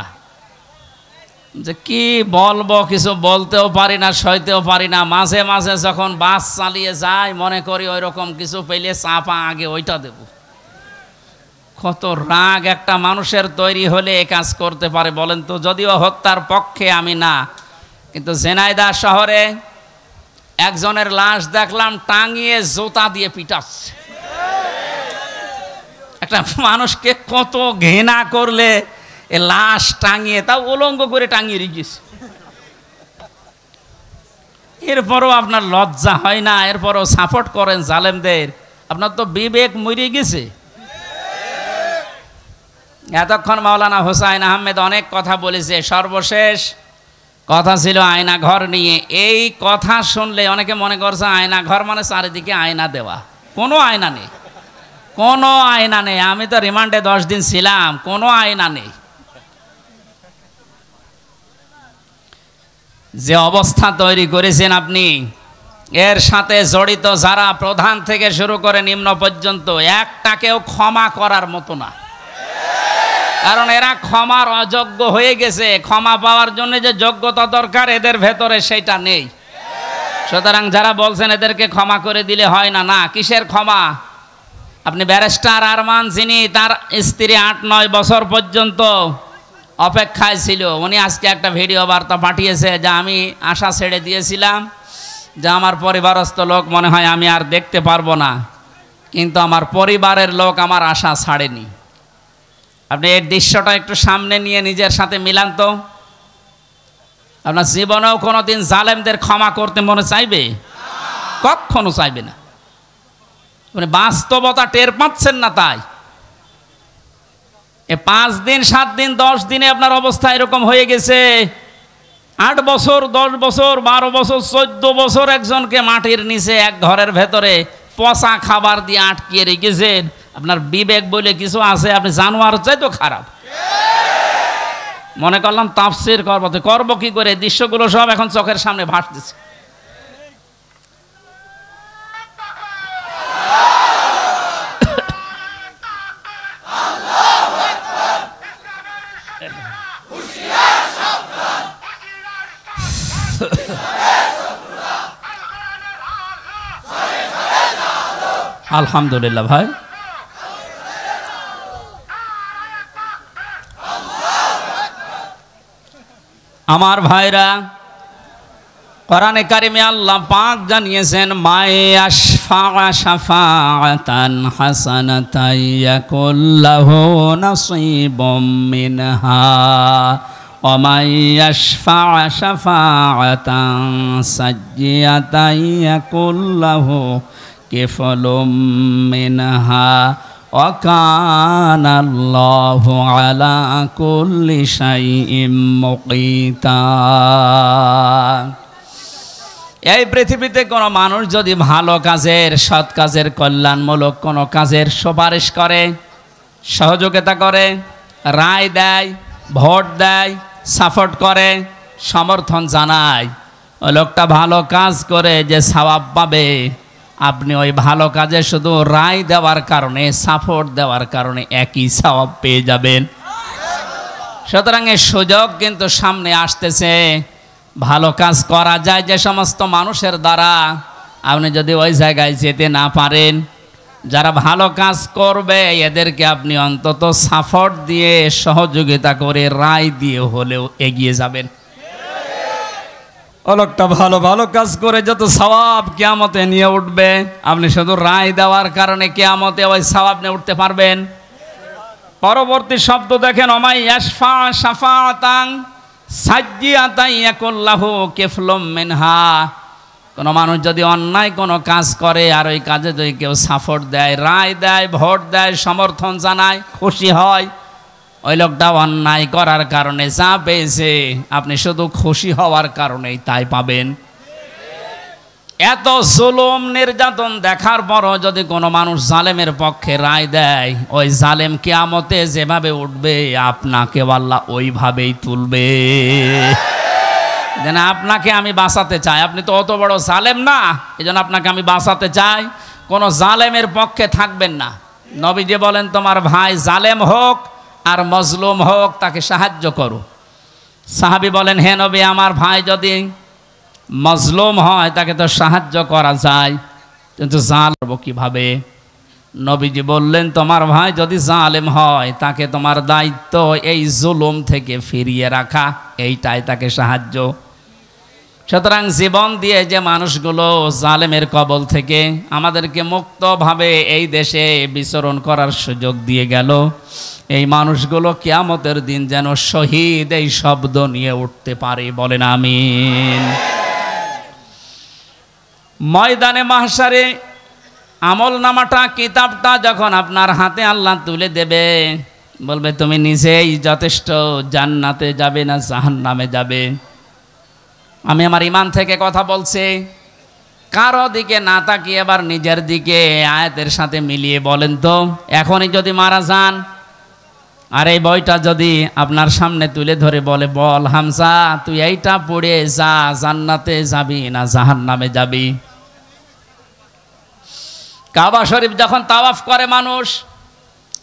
যে কি বলবো, কিছু বলতেও পারি না, সইতেও পারি না। মাঝে মাঝে যখন বাস চালিয়ে যায় মনে করি ওই রকম কিছু পেলে চাপা আগে ওইটা দেব। কত রাগ একটা মানুষের তৈরি হলে এ কাজ করতে পারে বলেন তো? যদিও হত্যার পক্ষে আমি না, কিন্তু ঝিনাইদহ শহরে একজনের লাশ দেখলাম টাঙিয়ে জুতা দিয়ে পিটাচ্ছে। একটা মানুষকে কত ঘৃণা করলে এ লাশ টাঙিয়ে, তাও উলঙ্গ করে টাঙিয়ে রেখেছে, এরপরও আপনার লজ্জা হয় না? এরপরও সাপোর্ট করেন জালেমদের। আপনার তো বিবেক মরে গেছে। এতক্ষণ মাওলানা হোসাইন আহমেদ অনেক কথা বলেছে, সর্বশেষ কথা ছিল আয়না ঘর নিয়ে। এই কথা শুনলে অনেকে মনে করছে আয়না ঘর মানে চারিদিকে আয়না দেওয়া। কোনো আয়না নেই, কোনো আয়না নেই। আমি তো রিমান্ডে 10 দিন ছিলাম, কোনো আয়না নেই। যে অবস্থা তৈরি করেছেন আপনি, এর সাথে জড়িত যারা প্রধান থেকে শুরু করে নিম্ন পর্যন্ত, একটাকেও ক্ষমা করার মতো না। কারণ এরা ক্ষমার অযোগ্য হয়ে গেছে। ক্ষমা পাওয়ার জন্য যে যোগ্যতা দরকার এদের ভেতরে সেটা নেই। সুতরাং যারা বলছেন এদেরকে ক্ষমা করে দিলে হয় না, না, কিসের ক্ষমা? আপনি ব্যারিস্টার আরমান, যিনি তার স্ত্রী 8-9 বছর পর্যন্ত অপেক্ষায় ছিল, উনি আজকে একটা ভিডিও বার্তা পাঠিয়েছে যে আমি আশা ছেড়ে দিয়েছিলাম যে আমার পরিবারস্থ লোক মনে হয় আমি আর দেখতে পারবো না, কিন্তু আমার পরিবারের লোক আমার আশা ছাড়েনি। আপনি এই দৃশ্যটা একটু সামনে নিয়ে নিজের সাথে মিলান তো। আপনার জীবনেও কোনোদিন জালেমদের ক্ষমা করতে মনে চাইবে? কখনো চাইবে না। মানে বাস্তবতা টের পাচ্ছেন না, তাই 5 দিন 7 দিন 10 দিনে আপনার অবস্থা এরকম হয়ে গেছে। 8 বছর 10 বছর 12 বছর 14 বছর একজনকে মাটির নিচে এক ঘরের ভেতরে পচা খাবার দিয়ে আটকিয়ে রেখেছেন। আপনার বিবেক বলে কিছু আছে? আপনি জানোয়ার চাইতো খারাপ। মনে করলাম তাফসীর করবো, তো করবো কি করে? দৃশ্যগুলো সব এখন চোখের সামনে ভাসতেছে। আলহামদুলিল্লাহ ভাই, আমার ভাইরা, কোরআনে কারিমে আল্লাহ পাক জানিয়েছেন মায়াশফা শাফাআতান হাসানাতান ইয়াকুল্লাহু নাসীবুম মিনহা ওয়া মায়াশফা শাফাআতান সাইয়্যাতান ইয়াকুল্লাহু কিফলুম মিনহা ওয়া কানা আল্লাহু আলা কুল্লি শাইইন মুকিতা। এই পৃথিবীতে কোনো মানুষ যদি ভালো কাজের, সৎ কাজের, কল্যাণমূলক কোনো কাজের সুপারিশ করে, সহযোগিতা করে, রায় দেয়, ভোট দেয়, সাপোর্ট করে, সমর্থন জানায়, ওই লোকটা ভালো কাজ করে যে সওয়াব পাবে, আপনি ওই ভালো কাজে শুধু রায় দেওয়ার কারণে, সাপোর্ট দেওয়ার কারণে একই সওয়াব পেয়ে যাবেন। সুতরাং এই সুযোগ কিন্তু সামনে আসতেছে। ভালো কাজ করা যায় যে সমস্ত মানুষের দ্বারা, আপনি যদি ওই জায়গায় যেতে না পারেন, যারা ভালো কাজ করবে এদেরকে আপনি অন্তত সাপোর্ট দিয়ে, সহযোগিতা করে, রায় দিয়ে হলেও এগিয়ে যাবেন। ও লোকটা ভালো ভালো কাজ করে যত সওয়াব কিয়ামতে নিয়ে উঠবে, আপনি শুধু রায় দেওয়ার কারণে কিয়ামতে ওই সওয়াব নিয়ে উঠতে পারবেন? পরবর্তী শব্দ দেখেন, ওমাই ইয়াশফা শাফাআতান সাইয়্যাতান ইয়াকুল্লাহু কিফলুম মিনহা। কোনো মানুষ যদি অন্যায় কোনো কাজ করে আর ওই কাজে যদি কেউ সাপোর্ট দেয়, রায় দেয়, ভোট দেয়, সমর্থন জানায়, খুশি হয়, ওই লোকটা অন্যায় করার কারণে যা পেয়েছে আপনি শুধু খুশি হওয়ার কারণেই তাই পাবেন। এত জুলুম নির্যাতন দেখার পরও যদি কোনো মানুষ জালেমের পক্ষে রায় দেয়, ওই জালেম কিয়ামতে যেভাবে উঠবে আপনাকে আল্লাহ ওইভাবেই তুলবে। যেন আপনাকে আমি বাঁচাতে চাই, আপনি তো অত বড় জালেম না, এই জন্য আপনাকে আমি বাঁচাতে চাই। কোনো জালেমের পক্ষে থাকবেন না। নবীজি বলেন তোমার ভাই জালেম হোক আর মজলুম হোক তাকে সাহায্য করো। সাহাবী বলেন হে নবী, আমার ভাই যদি মজলুম হয় তাকে তো সাহায্য করা যায়, কিন্তু জালেম কিভাবে? নবীজি বললেন তোমার ভাই যদি জালেম হয় তাকে তোমার দায়িত্ব এই জুলুম থেকে ফিরিয়ে রাখা, এইটাই তাকে সাহায্য। সুতরাং জীবন দিয়ে যে মানুষগুলো জালেমের কবল থেকে আমাদেরকে মুক্তভাবে এই দেশে বিচরণ করার সুযোগ দিয়ে গেল, এই মানুষগুলো কিয়ামতের দিন যেন শহীদ এই শব্দ নিয়ে উঠতে পারে, বলেন আমিন। ময়দানে মাহশারে আমলনামাটা, কিতাবটা যখন আপনার হাতে আল্লাহ তুলে দেবে, বলবে তুমি নিজেই যথেষ্ট, জান্নাতে যাবে না জাহান্নামে যাবে। আমি আমার ইমান থেকে কথা বলছি, কারো দিকে না তাকিয়ে এবার নিজের দিকে আয়াতের সাথে মিলিয়ে বলেন তো, এখনই যদি মারা যান আর এই বইটা যদি আপনার সামনে তুলে ধরে বলে, বল হামজা তুই এইটা পড়ে যা, জান্নাতে যাবি না জাহান্নামে যাবি। কাবা শরীফ যখন তাওয়াফ করে মানুষ,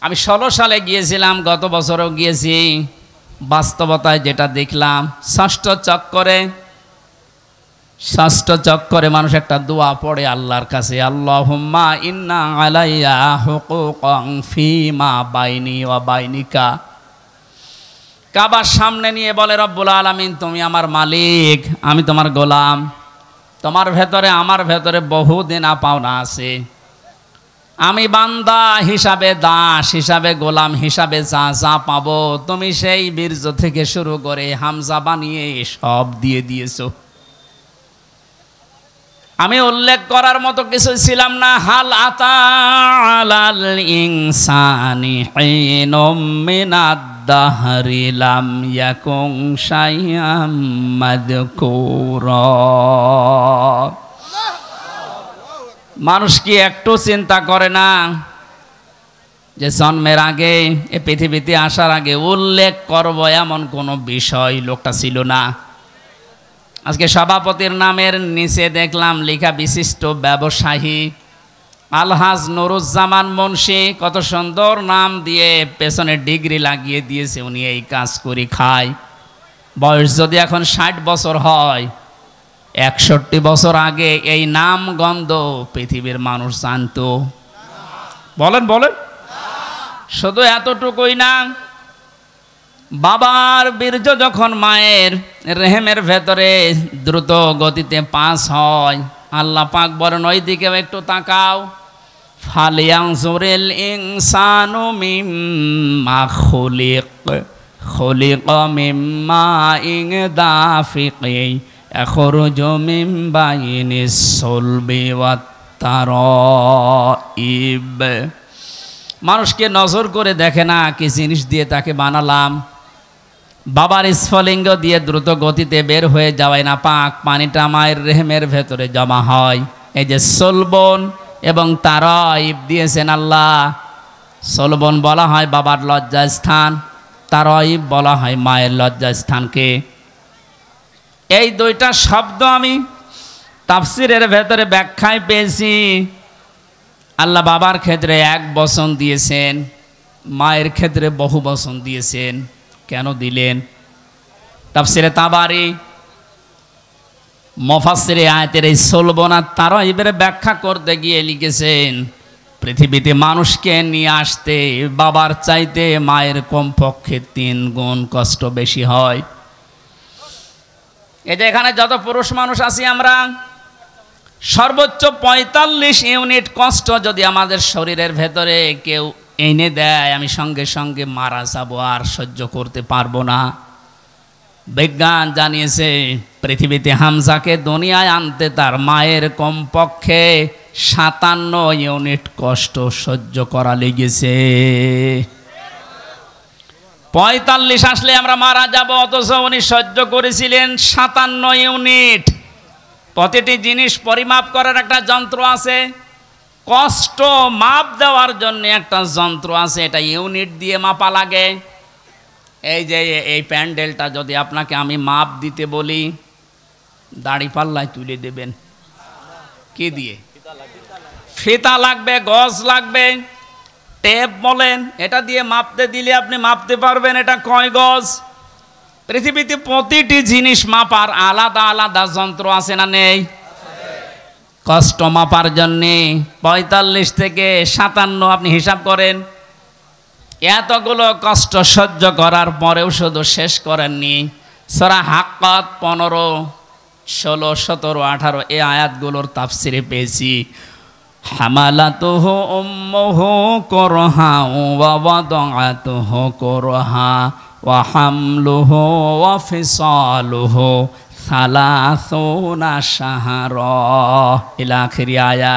আমি 16 সালে গিয়েছিলাম, গত বছরও গিয়েছি, বাস্তবতায় যেটা দেখলাম, ষষ্ঠ চক্করে মানুষ একটা দোয়া পড়ে আল্লাহর কাছে, আল্লাহুম্মা ইন্না আলাইয়া হুকুকান ফীমা বাইনি ওয়া বাইনিকা। কাবার সামনে নিয়ে বলে, রব্বুল আলামিন তুমি আমার মালিক, আমি তোমার গোলাম, তোমার ভেতরে আমার ভেতরে বহু দেনা পাওনা আছে, আমি বান্দা হিসাবে, দাস হিসাবে, গোলাম হিসাবে যা যা পাবো তুমি সেই বীর্য থেকে শুরু করে হামজা বানিয়ে সব দিয়ে দিয়েছো। আমি উল্লেখ করার মতো কিছু ছিলাম না। হাল আতা আলাল ইনসানি হিনুম মিনাদ দাহরি লাম ইয়াকুন শাইআম মাযকুরা। মানুষ কি একটু চিন্তা করে না যে জন্মের আগে, এ পৃথিবীতে আসার আগে উল্লেখ করব এমন কোনো বিষয় লোকটা ছিল না। আজকে সভাপতির নামের নিচে দেখলাম লেখা বিশিষ্ট ব্যবসায়ী আলহাজ নুরুজ্জামান মুন্সি, কত সুন্দর নাম দিয়ে পেছনে ডিগ্রি লাগিয়ে দিয়েছে, উনি এই কাজ করে খায়। বয়স যদি এখন 60 বছর হয়, 61 বছর আগে এই নাম গন্ধ পৃথিবীর মানুষ জানতো? বলেন বলেন। শুধু এতটুকুই না, বাবার বীর্য যখন মায়ের রেহেমের ভেতরে দ্রুত গতিতে পাস হয়, আল্লাহ পাক বলেন ওই দিকেও একটু তাকাও, ফালিয়ানজুরিল ইনসানু মিম্মা খুলিকা মিম্মা ইন দাফিকি ইয়াখরুজু মিন বাইনিস সুলবি ওয়াত তারাইব। মানুষকে নজর করে দেখে না কি জিনিস দিয়ে তাকে বানালাম। বাবার স্ফলিঙ্গ দিয়ে দ্রুত গতিতে বের হয়ে যাওয়ায় না পাক পানিটা মায়ের রেহেমের ভেতরে জমা হয়। এই যে সলবন এবং তারাইব দিয়েছেন আল্লাহ। সলবন বলা হয় বাবার লজ্জাস্থান, তারাইব বলা হয় মায়ের লজ্জাস্থানকে। এই দুইটা শব্দ আমি তাফসিরের ভেতরে ব্যাখ্যায় পেয়েছি। আল্লাহ বাবার ক্ষেত্রে 1 বচন দিয়েছেন, মায়ের ক্ষেত্রে বহু বচন দিয়েছেন। কেন দিলেন? তাফসিরে তাবারি, মুফাসসিরে আয়াতের এই সলবনা তারাইবের ব্যাখ্যা করতে গিয়ে লিখেছেন, পৃথিবীতে মানুষকে নিয়ে আসতে বাবার চাইতে মায়ের কমপক্ষে 3 গুণ কষ্ট বেশি হয়। এই যে এখানে যত পুরুষ মানুষ আছি আমরা, সর্বোচ্চ 45 ইউনিট কষ্ট যদি আমাদের শরীরের ভেতরে কেউ এনে দেয়, আমি সঙ্গে সঙ্গে মারা যাব, আর সহ্য করতে পারবো না। বিজ্ঞান জানিয়েছে পৃথিবীতে হামজাকে দুনিয়ায় আনতে তার মায়ের কমপক্ষে 57 ইউনিট কষ্ট সহ্য করা লেগেছে। 45 আসলে আমরা মারা যাব, অথচ উনি সহ্য করেছিলেন 57 ইউনিট। প্রতিটি জিনিস পরিমাপ করার একটা যন্ত্র আছে, কষ্ট মাপ দেওয়ার জন্য একটা যন্ত্র আছে, এটা ইউনিট দিয়ে মাপা লাগে। এই যে এই প্যান্ডেলটা যদি আপনাকে আমি মাপ দিতে বলি, দাড়ি পাল্লায় তুলে দেবেন কি দিয়ে? ফিতা লাগবে, গজ লাগবে, টেপ বলেন, এটা দিয়ে মাপতে দিলে আপনি মাপতে পারবেন এটা কয় গজ। পৃথিবীতে প্রতিটি জিনিস মাপার আলাদা আলাদা যন্ত্র আছে না নেই? কষ্ট মাপার জন্যে 45 থেকে 57 আপনি হিসাব করেন। এতগুলো কষ্ট সহ্য করার পরেও শুধু শেষ করেননি। সূরা হাক্কাত 15 16, 17, 18 এই আয়াতগুলোর তাফসিরে পেয়েছি। হামালাতুহু উম্মুহু কুরহা ওয়া ওয়াদাআতুহু কুরহা ওয়া হামলুহু ওয়া ফিসালুহু 30 শাহরা ইলা আখির আয়া।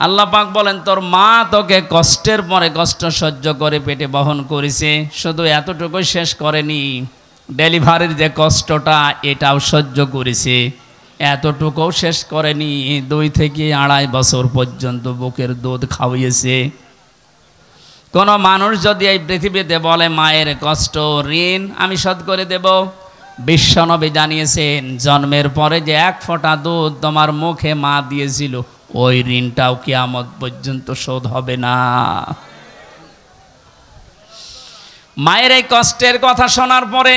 আল্লাহ পাক বলেন তোর মা তোকে কষ্টের পরে কষ্ট সহ্য করে পেটে বহন করেছে, শুধু এতটুকুই শেষ করেনি, ডেলিভারির যে কষ্টটা এটাও সহ্য করেছে, এতটুকুও শেষ করেনি, 2 থেকে 2.5 বছর পর্যন্ত বুকের দুধ খাওয়িয়েছে। কোনো মানুষ যদি এই পৃথিবীতে বলে মায়ের কষ্ট ঋণ আমি শোধ করে দেব, বিশ্বনবী জানিয়েছেন জন্মের পরে যে 1 ফোঁটা দুধ তোমার মুখে মা দিয়েছিল ওই ঋণটাও কিয়ামত পর্যন্ত শোধ হবে না। মায়ের এই কষ্টের কথা শোনার পরে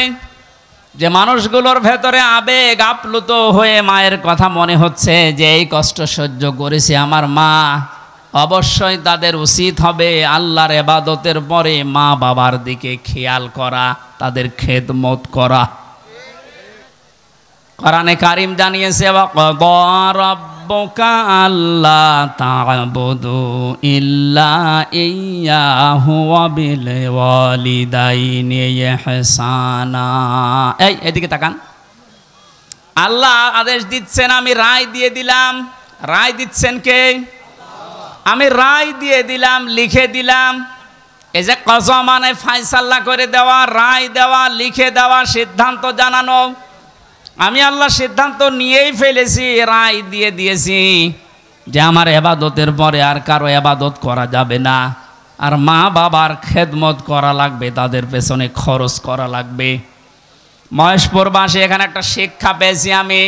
যে মানুষগুলোর ভেতরে আবেগ আপ্লুত হয়ে মায়ের কথা মনে হচ্ছে যে এই কষ্ট সহ্য করেছে আমার মা, অবশ্যই তাদের উচিত হবে আল্লাহর ইবাদতের পরে মা বাবার দিকে খেয়াল করা, তাদের খেদমত করা। কোরআনে কারীম জানিয়েছে ওয়াকাদা রাব্বুকা আল্লা তা'বুদু ইল্লা ইয়্যাহু ওয়া বিল ওয়ালিদাইনি ইহসানা। এই এদিকে তাকান, আল্লাহ আদেশ দিচ্ছেন, আমি রায় দিয়ে দিলাম। রায় দিচ্ছেন কে? আমি রায় দিয়ে দিলাম, লিখে দিলাম। এই যে কযা মানে ফয়সালা করে দেওয়া, রায় দেওয়া, লিখে দেওয়া, সিদ্ধান্ত জানানো। আমি আল্লাহ সিদ্ধান্ত নিয়েই ফেলেছি, রায় দিয়ে দিয়েছি যে আমার ইবাদতের পরে আর কারো ইবাদত করা যাবে না, আর মা বাবার খেদমত করা লাগবে, তাদের পেছনে খরচ করা লাগবে। মহেশপুরবাসী এখানে একটা শিক্ষা পেয়েছি আমি,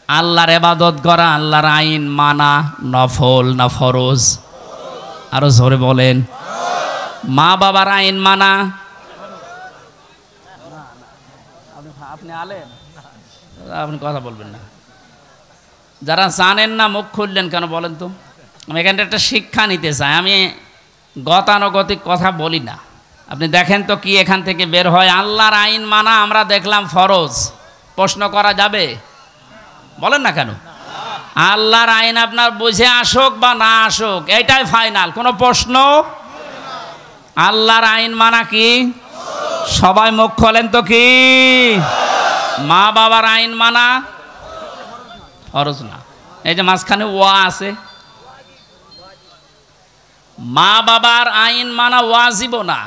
আল্লাহর ইবাদত করা, আল্লাহর আইন মানা নফল না ফরজ? আরো জোরে বলেন। মা বাবার আইন মানা, আপনি আলেম, আপনি কথা বলবেন না। যারা জানেন না মুখ খুললেন কেন বলেন তো? আমি এখানে একটা শিক্ষা নিতে চাই, আমি গতানুগতিক কথা বলি না। আপনি দেখেন তো কি এখান থেকে বের হয়। আল্লাহর আইন মানা আমরা দেখলাম ফরজ, প্রশ্ন করা যাবে? বলেন না কেন? আল্লাহর আইন আপনার বুঝে আসুক বা না আসুক এইটাই ফাইনাল, কোনো প্রশ্ন। আল্লাহর আইন মানা কি? সবাই মুখ খোলেন তো কি? মা বাবার আইন মানা ফরজ না। এই যে মাঝখানে ওয়া আছে, মা বাবার আইন মানা ওয়াজিব না,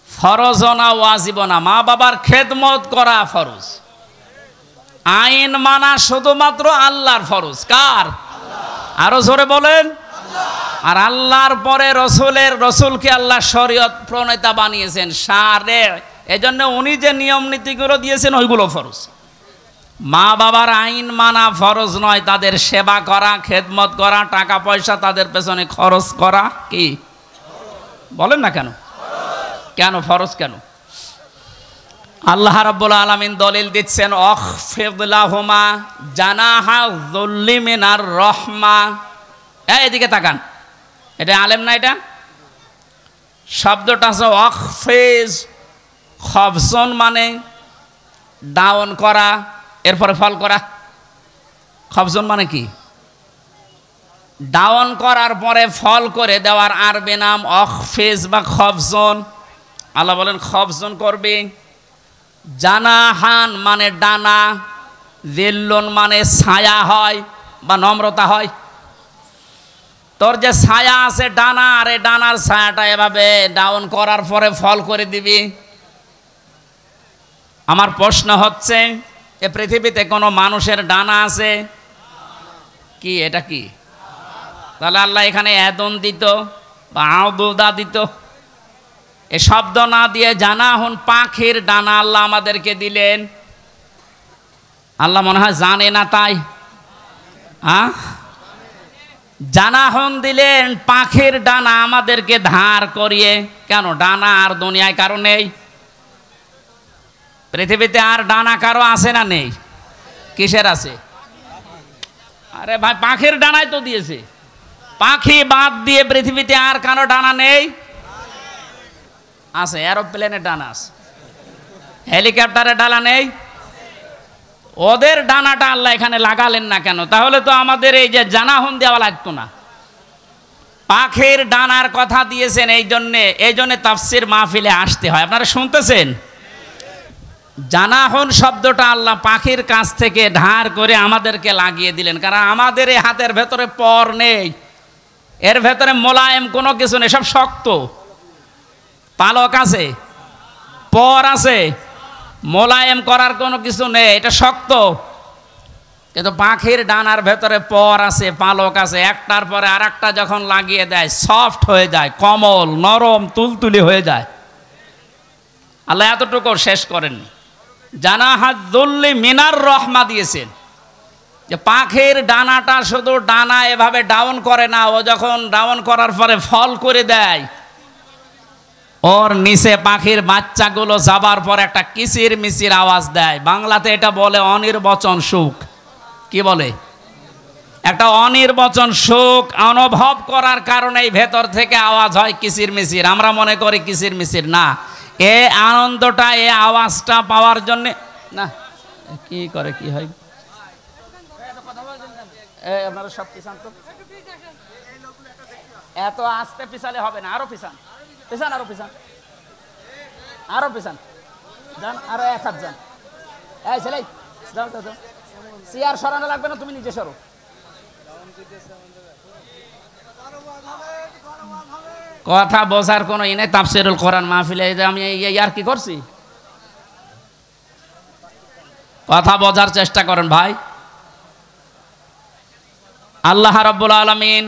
ফরজ না, ওয়াজিব না। মা বাবার খেদমত করা ফরজ, আইন মানা শুধুমাত্র আল্লাহর ফরজ। কার? আরো জোরে বলেন। আর আল্লাহর পরে রসুলকে আল্লাহ শরীয়ত প্রণেতা বানিয়েছেন, শারে, এজন্য উনি যে নিয়ম নীতিগুলো দিয়েছেন ওইগুলো ফরজ। মা বাবার আইন মানা ফরজ নয়, তাদের সেবা করা, খেদমত করা, টাকা পয়সা তাদের পেছনে খরচ করা কি? বলেন না কেন? কেন ফরজ কেন? আল্লাহ রাব্বুল আলামিন দলিল দিচ্ছেন আখফিদ লাহুমা জানাহা যুল্লি মিনার রাহমা। এদিকে তাকান, এটা আলেম না? এটা শব্দটা আছে আখফিজ, খফজন মানে ডাউন করা, এরপরে ফল করা। খফজন মানে কি? ডাউন করার পরে ফল করে দেওয়ার আরবি নাম আখফিজ বা খফজন। আল্লাহ বলেন খফজন করবে। জানাহান মানে ডানা, জিল্লুন মানে ছায়া হয় বা নম্রতা হয়। তোর যে ছায়া আছে ডানা, আর এই ডানার ছায়াটা এভাবে ডাউন করার পরে ফল করে দিবি। আমার প্রশ্ন হচ্ছে, এ পৃথিবীতে কোনো মানুষের ডানা আছে কি? এটা কি? তাহলে আল্লাহ এখানে এদন দিত বা আউদা দিত, এ শব্দ না দিয়ে জানা হন পাখির ডানা আল্লাহ আমাদেরকে দিলেন। আল্লাহ মনে হয় জানে না তাই জানা হন দিলেন পাখির ডানা আমাদেরকে ধার করিয়ে। কেন? ডানা আর দুনিয়ায় কারো নেই? পৃথিবীতে আর ডানা কারো আছে না নেই? কিসের আছে? আরে ভাই পাখির ডানাই তো দিয়েছে। পাখি বাদ দিয়ে পৃথিবীতে আর কারো ডানা নেই? আছে, এরোপ্লেনের ডানা আছে, হেলিকপ্টারের ডানা নেই? ওদের ডানাটা আল্লাহ এখানে লাগালেন না কেন? তাহলে তো আমাদের এই যে জানাহন দেওয়া লাগতো না। পাখির ডানার কথা দিয়েছেন এই জন্যে তাফসির মাহফিলে আসতে হয়। আপনারা শুনতেছেন? জানাহন শব্দটা আল্লাহ পাখির কাছ থেকে ধার করে আমাদেরকে লাগিয়ে দিলেন, কারণ আমাদের এই হাতের ভেতরে পর নেই, এর ভেতরে মোলায়েম কোনো কিছু নেই, সব শক্ত। পালক আছে, পর আছে, মোলায়েম করার কোনো কিছু নেই, এটা শক্ত। কিন্তু পাখির ডানার ভেতরে পর আছে, পালক আছে, একটার পরে আর একটা যখন লাগিয়ে দেয় সফট হয়ে যায়, কোমল নরম তুলতুলি হয়ে যায়। আল্লাহ এতটুকু শেষ করেননি, জানাহাদুল্লি মিনার রহমা দিয়েছেন, যে পাখির ডানাটা শুধু ডানা এভাবে ডাউন করে না, ও যখন ডাউন করার পরে ফল করে দেয়, ওর নিচে পাখির বাচ্চাগুলো যাবার পর একটা কিচির মিচির আওয়াজ দেয়। বাংলাতে এটা বলে অনির্বচন সুখ। কি বলে? একটা অনির্বচন সুখ অনুভব করার কারণে ভেতর থেকে আওয়াজ হয় কিচির মিচির। আমরা মনে করি কিচির মিচির না, এ আনন্দটা, এ আওয়াজটা পাওয়ার জন্যে না। কি করে কি হয়? আপনারা সব পিছান তো, এত আস্তে পিছালে হবে না, আরো পিছান, পিছান, আরো পিছান, আরো পিছান যান, আরো এক হাত যান। এই ছেলে যাও যাও যাও, চেয়ার সরানো লাগবে না, তুমি নিজে সরো। কথা বোঝার কোনো ই নেই। তাফসিরুল কোরআন মাহফিলে আমি আর কি করছি? কথা বোঝার চেষ্টা করেন ভাই। আল্লাহ রাব্বুল আলামিন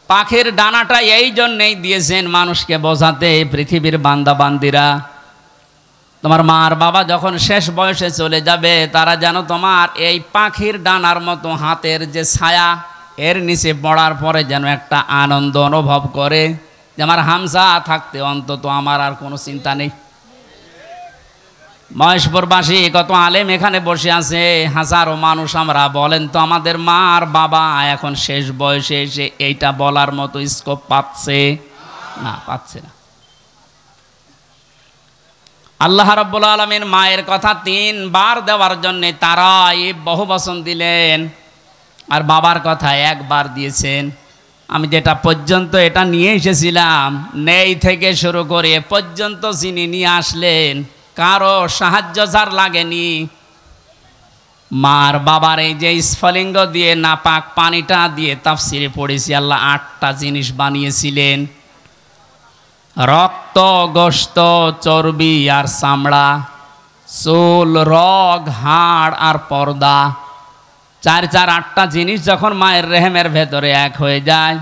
পাখির ডানাটা এই জন্যেই দিয়েছেন মানুষকে বোঝাতে, পৃথিবীর বান্দা বান্দিরা, তোমার মা আর বাবা যখন শেষ বয়সে চলে যাবে, তারা যেন তোমার এই পাখির ডানার মতো হাতের যে ছায়া, এর নিচে পড়ার পরে যেন একটা আনন্দ অনুভব করে, যে আমার হামজা থাকতে অন্তত আমার আর কোনো চিন্তা নেই। মহেশপুরবাসী কত আলেম এখানে বসে আছে, হাজারো মানুষ আমরা, বলেন তো আমাদের মা আর বাবা এখন শেষ বয়সে এসে এইটা বলার মতো স্কোপ পাচ্ছে না? পাচ্ছে না। আল্লাহ রাব্বুল আলামিন মায়ের কথা 3 বার দেওয়ার জন্য তারাই বহু বচন দিলেন, আর বাবার কথা 1 বার দিয়েছেন। আমি যেটা পর্যন্ত এটা নিয়ে এসেছিলাম, নেই থেকে শুরু করে এ পর্যন্ত যিনি নিয়ে আসলেন, কারো সাহায্য যার লাগেনি। মার বাবার এই যে স্ফলিঙ্গ দিয়ে নাপাক পানিটা দিয়ে তাফসিরে পড়েছি, আল্লাহ 8টা জিনিস বানিয়েছিলেন: রক্ত, গোশত, চর্বি আর চামড়া, চুল, রগ, হাড় আর পর্দা। 8টা জিনিস যখন মায়ের রেহেমের ভেতরে এক হয়ে যায়,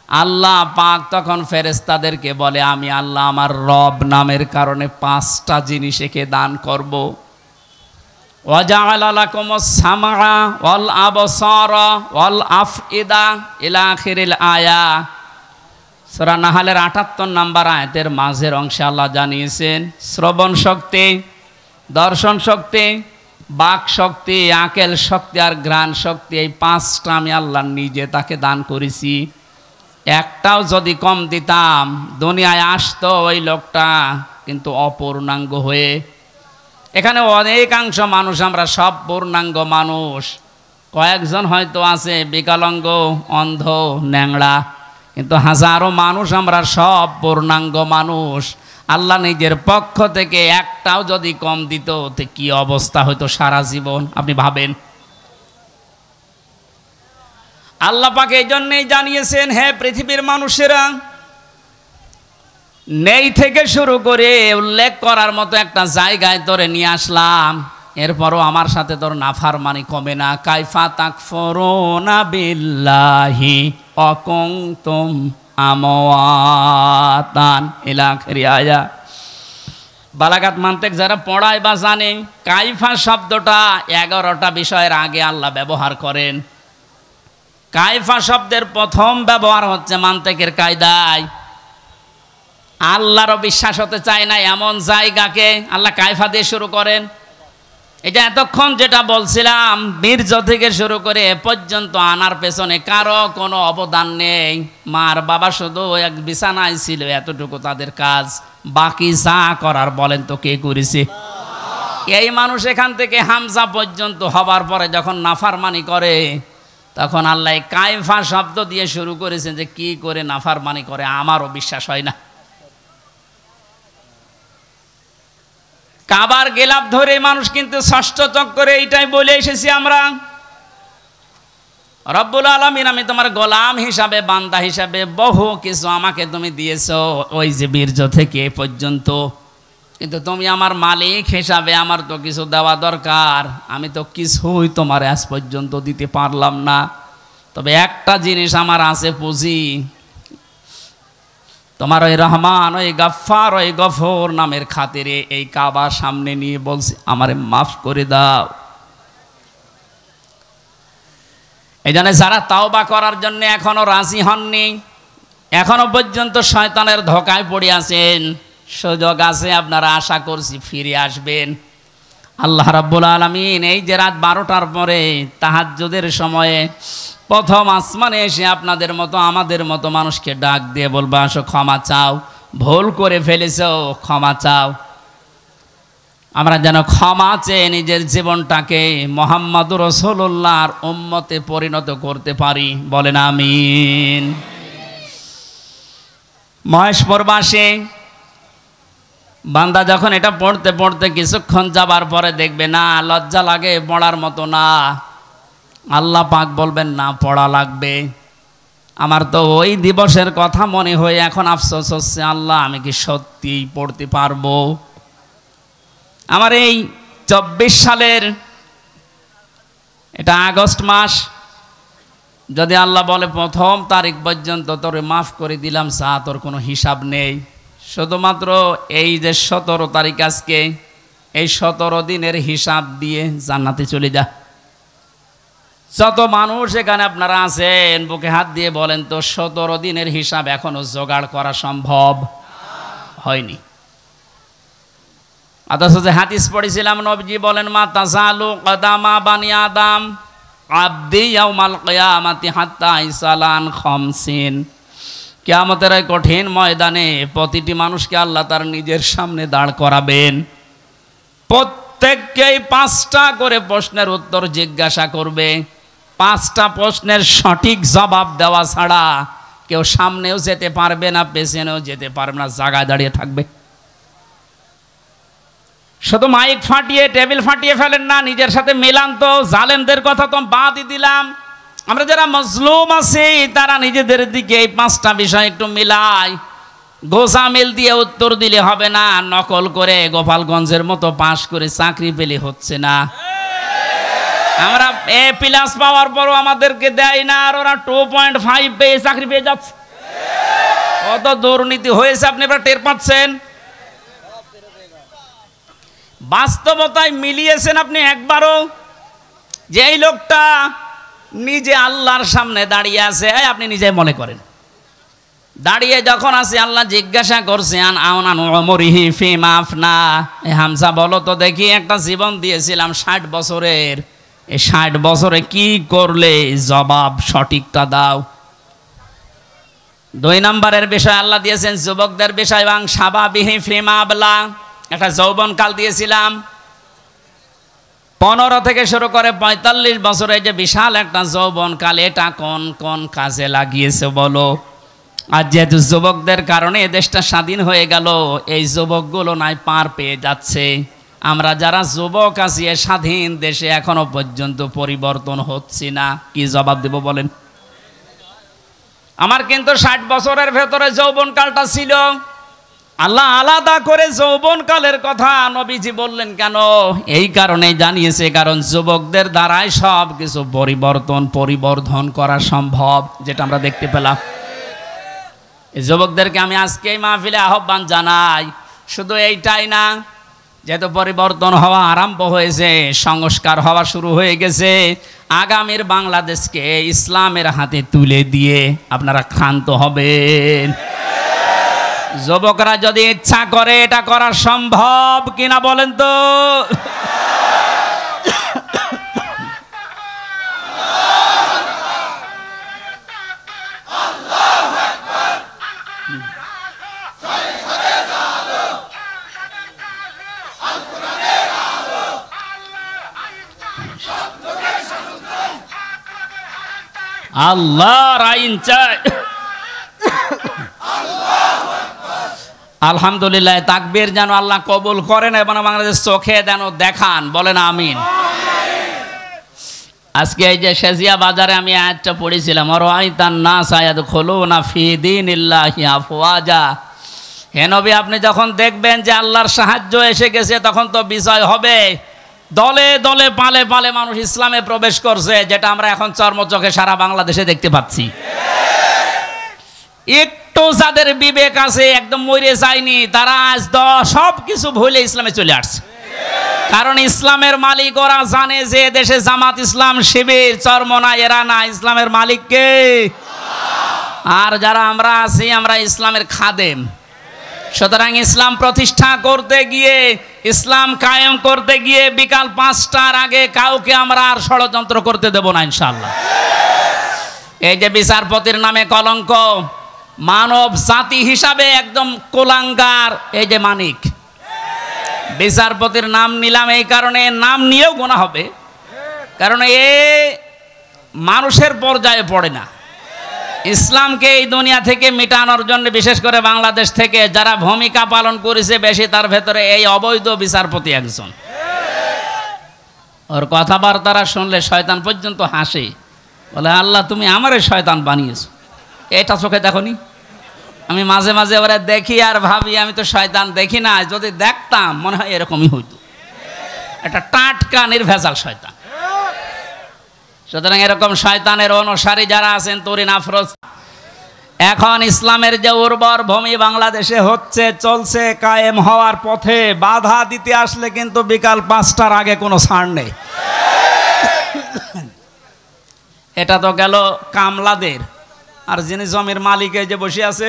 আল্লাহ পাক তখন ফেরেশতাদেরকে বলে, আমি আল্লাহ আমার রব নামের কারণে 5টা জিনিস একে দান করব। ওয়াজআলা লাকুমুস সামআ ওয়াল আবসারা ওয়াল আফইদা ইলা আখিরিল আয়া। সূরা নাহলের 78 নম্বর আয়াতের মাঝের অংশে আল্লাহ জানিয়েছেন, শ্রবণ শক্তি, দর্শন শক্তি, বাক শক্তি, আকেল শক্তি আর ঘ্রাণ শক্তি, এই 5টা আমি আল্লাহ নিজে তাকে দান করেছি। একটাও যদি কম দিতাম, দুনিয়ায় আসতো ওই লোকটা কিন্তু অপূর্ণাঙ্গ হয়ে। এখানে অনেকাংশ মানুষ, আমরা সব পূর্ণাঙ্গ মানুষ, কয়েকজন হয়তো আছে বিকলাঙ্গ, অন্ধ, ন্যাংড়া, কিন্তু হাজারো মানুষ আমরা সব পূর্ণাঙ্গ মানুষ। আল্লাহ নিজের পক্ষ থেকে একটাও যদি কম দিত, তো কি অবস্থা হয়তো সারা জীবন, আপনি ভাবেন। আল্লাহ পাক এই জন্যই জানিয়েছেন, হে পৃথিবীর মানুষেরা, নেই থেকে শুরু করে উল্লেখ করার মতো একটা জায়গায় তোরে নিয়ে আসলাম, এরপরও আমার সাথে তোর নাফরমানি কমে না। কাইফা তাকফুরুনা বিল্লাহি ওয়া কুনতুম আমওয়াতান ইলা আখিরি আয়া। বালাগাত মান্তিক যারা পড়ায় বা জানে, কাইফা শব্দটা 11টা বিষয়ের আগে আল্লাহ ব্যবহার করেন। কাইফা শব্দের প্রথম ব্যবহার হচ্ছে মান্তিকের কায়দায়। আল্লাহরও বিশ্বাস হতে চায় না এমন জায়গাকে আল্লাহ কাইফা দিয়ে শুরু করেন। এটা এতক্ষণ যেটা বলছিলাম, বীর্য থেকে শুরু করে এ পর্যন্ত আনার পেছনে কারো কোনো অবদান নেই। মার বাবা শুধু এক বিছানায় ছিল, এতটুকু তাদের কাজ। বাকি যা করার বলেন তো কে করেছে? এই মানুষ এখান থেকে হামজা পর্যন্ত হবার পরে যখন নাফরমানি করে তখন আল্লাহ কায়ফা শব্দ দিয়ে শুরু করেছেন যে কি করে নাফরমানি করে আমারও বিশ্বাস হয় না। কাবার গেলাপ ধরে মানুষ কিন্তু ষষ্ঠ চক্করে এইটাই বলে এসেছি আমরা, রব্বুল আলামিন আমি তোমার গোলাম হিসাবে বান্দা হিসাবে বহু কিছু আমাকে তুমি দিয়েছো ওই যে বীর্য থেকে এ পর্যন্ত, কিন্তু তুমি আমার মালিক হিসাবে আমার তো কিছু দেওয়া দরকার, আমি তো কিছুই তোমার আজ পর্যন্ত দিতে পারলাম না। তবে একটা জিনিস আমার আছে পুঁজি, তোমার ওই রহমান ওই গাফফার ওই গফর নামের খাতিরে এই কাবা সামনে নিয়ে বলছি আমারে মাফ করে দাও। এই জন্য যারা তাওবা করার জন্য এখনো রাজি হননি, এখনো পর্যন্ত শয়তানের ধোঁকায় পড়ে আছেন, সুযোগ আছে, আপনারা আশা করছি ফিরে আসবেন। আল্লাহ রাব্বুল আলামিন এই যে রাত 12টার পরে তাহাজ্জুদের সময়ে প্রথম আসমানে এসে আপনাদের মতো আমাদের মতো মানুষকে ডাক দিয়ে বলবে আসো ক্ষমা চাও, ভুল করে ফেলেছো ক্ষমা চাও। আমরা যেন ক্ষমা চেয়ে নিজের জীবনটাকে মুহাম্মদুর রাসূলুল্লাহর উম্মতে পরিণত করতে পারি, বলেন আমিন। মহেশপুরবাসী বান্দা যখন এটা পড়তে পড়তে কিছুক্ষণ যাবার পরে দেখবে না লজ্জা লাগে, পড়ার মতো না, আল্লাহ পাক বলবেন না পড়া লাগবে। আমার তো ওই দিবসের কথা মনে হয়ে এখন আফসোস হচ্ছে, আল্লাহ আমি কি সত্যিই পড়তে পারবো? আমার এই 24 সালের এটা আগস্ট মাস, যদি আল্লাহ বলে প্রথম তারিখ পর্যন্ত তোরে মাফ করে দিলাম, চা তোর কোনো হিসাব নেই, শুধুমাত্র এই যে 17 তারিখ আজকে, এই 17 দিনের হিসাব দিয়ে জান্নাতে চলে যা। যত মানুষ এখানে আপনারা আছেন বুকে হাত দিয়ে বলেন তো 17 দিনের হিসাব এখনো জোগাড় করা সম্ভব হয়নি। অথচ যে হাদিস পড়েছিলাম নবীজি বলেন মা তাজালু কদামা বানি আদম আবদি ইয়াউমাল কিয়ামাতি হাত্তা ইসালান খামসিন। কিয়ামতের এই কঠিন ময়দানে প্রতিটি মানুষকে আল্লাহ তার নিজের সামনে দাঁড় করাবেন, প্রত্যেককেই 5টা করে প্রশ্নের উত্তর জিজ্ঞাসা করবে। 5টা প্রশ্নের সঠিক জবাব দেওয়া ছাড়া কেউ সামনেও যেতে পারবে না, পেছনেও যেতে পারবে না, জায়গায় দাঁড়িয়ে থাকবে। শুধু মাইক ফাটিয়ে টেবিল ফাটিয়ে ফেলেন না, নিজের সাথে মেলান তো। জালেমদের কথা তো বাদই দিলাম, আমরা যারা মজলুম আছি তারা নিজেদের দিকে এই 5টা বিষয় একটু মিলাই। গোসামিল দিয়ে উত্তর দিলে হবে না, নকল করে গোপালগঞ্জের মতো পাশ করে চাকরি পেলে হচ্ছে না। আমরা A+ পাওয়ার পরও আমাদেরকে দেয় না, আর ওরা 2.5 পেয়ে চাকরি পেয়ে যাচ্ছে। কত দুর্নীতি হয়েছে আপনি এবার টের পাচ্ছেন। বাস্তবতায় মিলিয়েছেন আপনি একবারও যে এই লোকটা নিজে আল্লাহর সামনে দাঁড়িয়ে আছে? আপনি নিজে মনে করেন দাঁড়িয়ে যখন আছে আল্লাহ জিজ্ঞাসা করছেন আওনানু উমরিহি ফিমা আফনা, হামজা বলো তো দেখি একটা জীবন দিয়েছিলাম 60 বছরের, এই 60 বছরে কি করলে, জবাব সঠিকটা দাও। 2 নম্বরের বিষয় আল্লাহ দিয়েছেন যুবকদের বিষয়, এবং সাবাবিহি ফিমা আবলা, একটা যৌবনকাল দিয়েছিলাম। 15 থেকে শুরু করে 45 বছরে যে বিশাল একটা যৌবনকাল, এটা কোন কোন কাজে লাগিয়েছে বলো? আর যেহেতু যুবকদের কারণে এ দেশটা স্বাধীন হয়ে গেল, এই যুবকগুলো নাই পার পেয়ে যাচ্ছে। আমরা যারা যুবক আছি এ স্বাধীন দেশে এখনো পর্যন্ত পরিবর্তন হচ্ছে না, কি জবাব দেব বলেন? আমার কিন্তু 60 বছরের ভেতরে যৌবনকালটা ছিল। আল্লাহ আলাদা করে যৌবনকালের কথা নবীজি বললেন কেন? এই কারণে জানিয়েছে, কারণ যুবকদের দ্বারাই সব কিছু পরিবর্ধন করা সম্ভব, যেটা আমরা দেখতে পেলাম। এই যুবকদেরকে আমি আজকে এই মাহফিলে আহ্বান জানাই, শুধু এইটাই না, যেহেতু পরিবর্তন হওয়া আরম্ভ হয়েছে, সংস্কার হওয়া শুরু হয়ে গেছে, আগামীর বাংলাদেশকে ইসলামের হাতে তুলে দিয়ে আপনারা ক্ষান্ত হবেন। যুবকরা যদি ইচ্ছা করে এটা করা সম্ভব কিনা বলেন তো? আল্লাহর আইন চাই। আলহামদুলিল্লাহ, তাকবীর যেন আল্লাহ কবুল করেন এবং বাংলাদেশ চোখে যেন দেখান, বলেন আমিন। আজকে এই যে শেজিয়া বাজারে আমি আয়াতটা পড়েছিলাম, আরাআইতান নাস ইয়াদখুলুনা ফি দীনিল্লাহি আফওয়াজা। হে নবী, আপনি যখন দেখবেন যে আল্লাহর সাহায্য এসে গেছে, তখন তো বিজয় হবে। দলে দলে পালে পালে মানুষ ইসলামে প্রবেশ করছে, যেটা আমরা এখন চর্মচোখে সারা বাংলাদেশে দেখতে পাচ্ছি। একটু যাদের বিবেক আছে, একদম মরে যায়নি, তারা আজ সব কিছু ভুলে ইসলামে চলে আসছে। কারণ ইসলামের মালিক ওরা জানে যে দেশে জামাত ইসলাম শিবির চরমনা এরা না, ইসলামের মালিক কে? আর যারা আমরা আছি, আমরা ইসলামের খাদেম। সুতরাং ইসলাম প্রতিষ্ঠা করতে গিয়ে, ইসলাম কায়েম করতে গিয়ে বিকাল 5টার আগে কাউকে আমরা আর ষড়যন্ত্র করতে দেব না ইনশাআল্লাহ। এই যে বিচারপতির নামে কলঙ্ক, মানব জাতি হিসাবে একদম কুলাঙ্গার এই যে মানিক। বিচারপতির নাম নিলাম এই কারণে, নাম নিয়েও গোনা হবে, কারণ এ মানুষের পর্যায়ে পড়ে না। ইসলামকে এই দুনিয়া থেকে মিটানোর জন্য বিশেষ করে বাংলাদেশ থেকে যারা ভূমিকা পালন করেছে বেশি, তার ভেতরে এই অবৈধ বিচারপতি একজন। ওর কথাবার্তারা শুনলে শয়তান পর্যন্ত হাসে, বলে আল্লাহ তুমি আমারে শয়তান বানিয়েছো। এটা চোখে দেখনি? আমি মাঝে মাঝে ওরা দেখি আর ভাবি আমি তো শয়তান দেখি না, যদি দেখতাম মনে হয় এরকমই হইতো। এটা টাটকা নির্ভেজাল শয়তান। সুতরাং এরকম শয়তানের অনুসারী যারা আছেন, তরিন আফরোজ, এখন ইসলামের যে উর্বর ভূমি বাংলাদেশে হচ্ছে, চলছে, কায়েম হওয়ার পথে, বাধা দিতে আসলে কিন্তু বিকাল 5টার আগে কোনো ছাড় নেই। এটা তো গেল কামলাদের। আর যিনি জমির মালিক যে বসে আছে,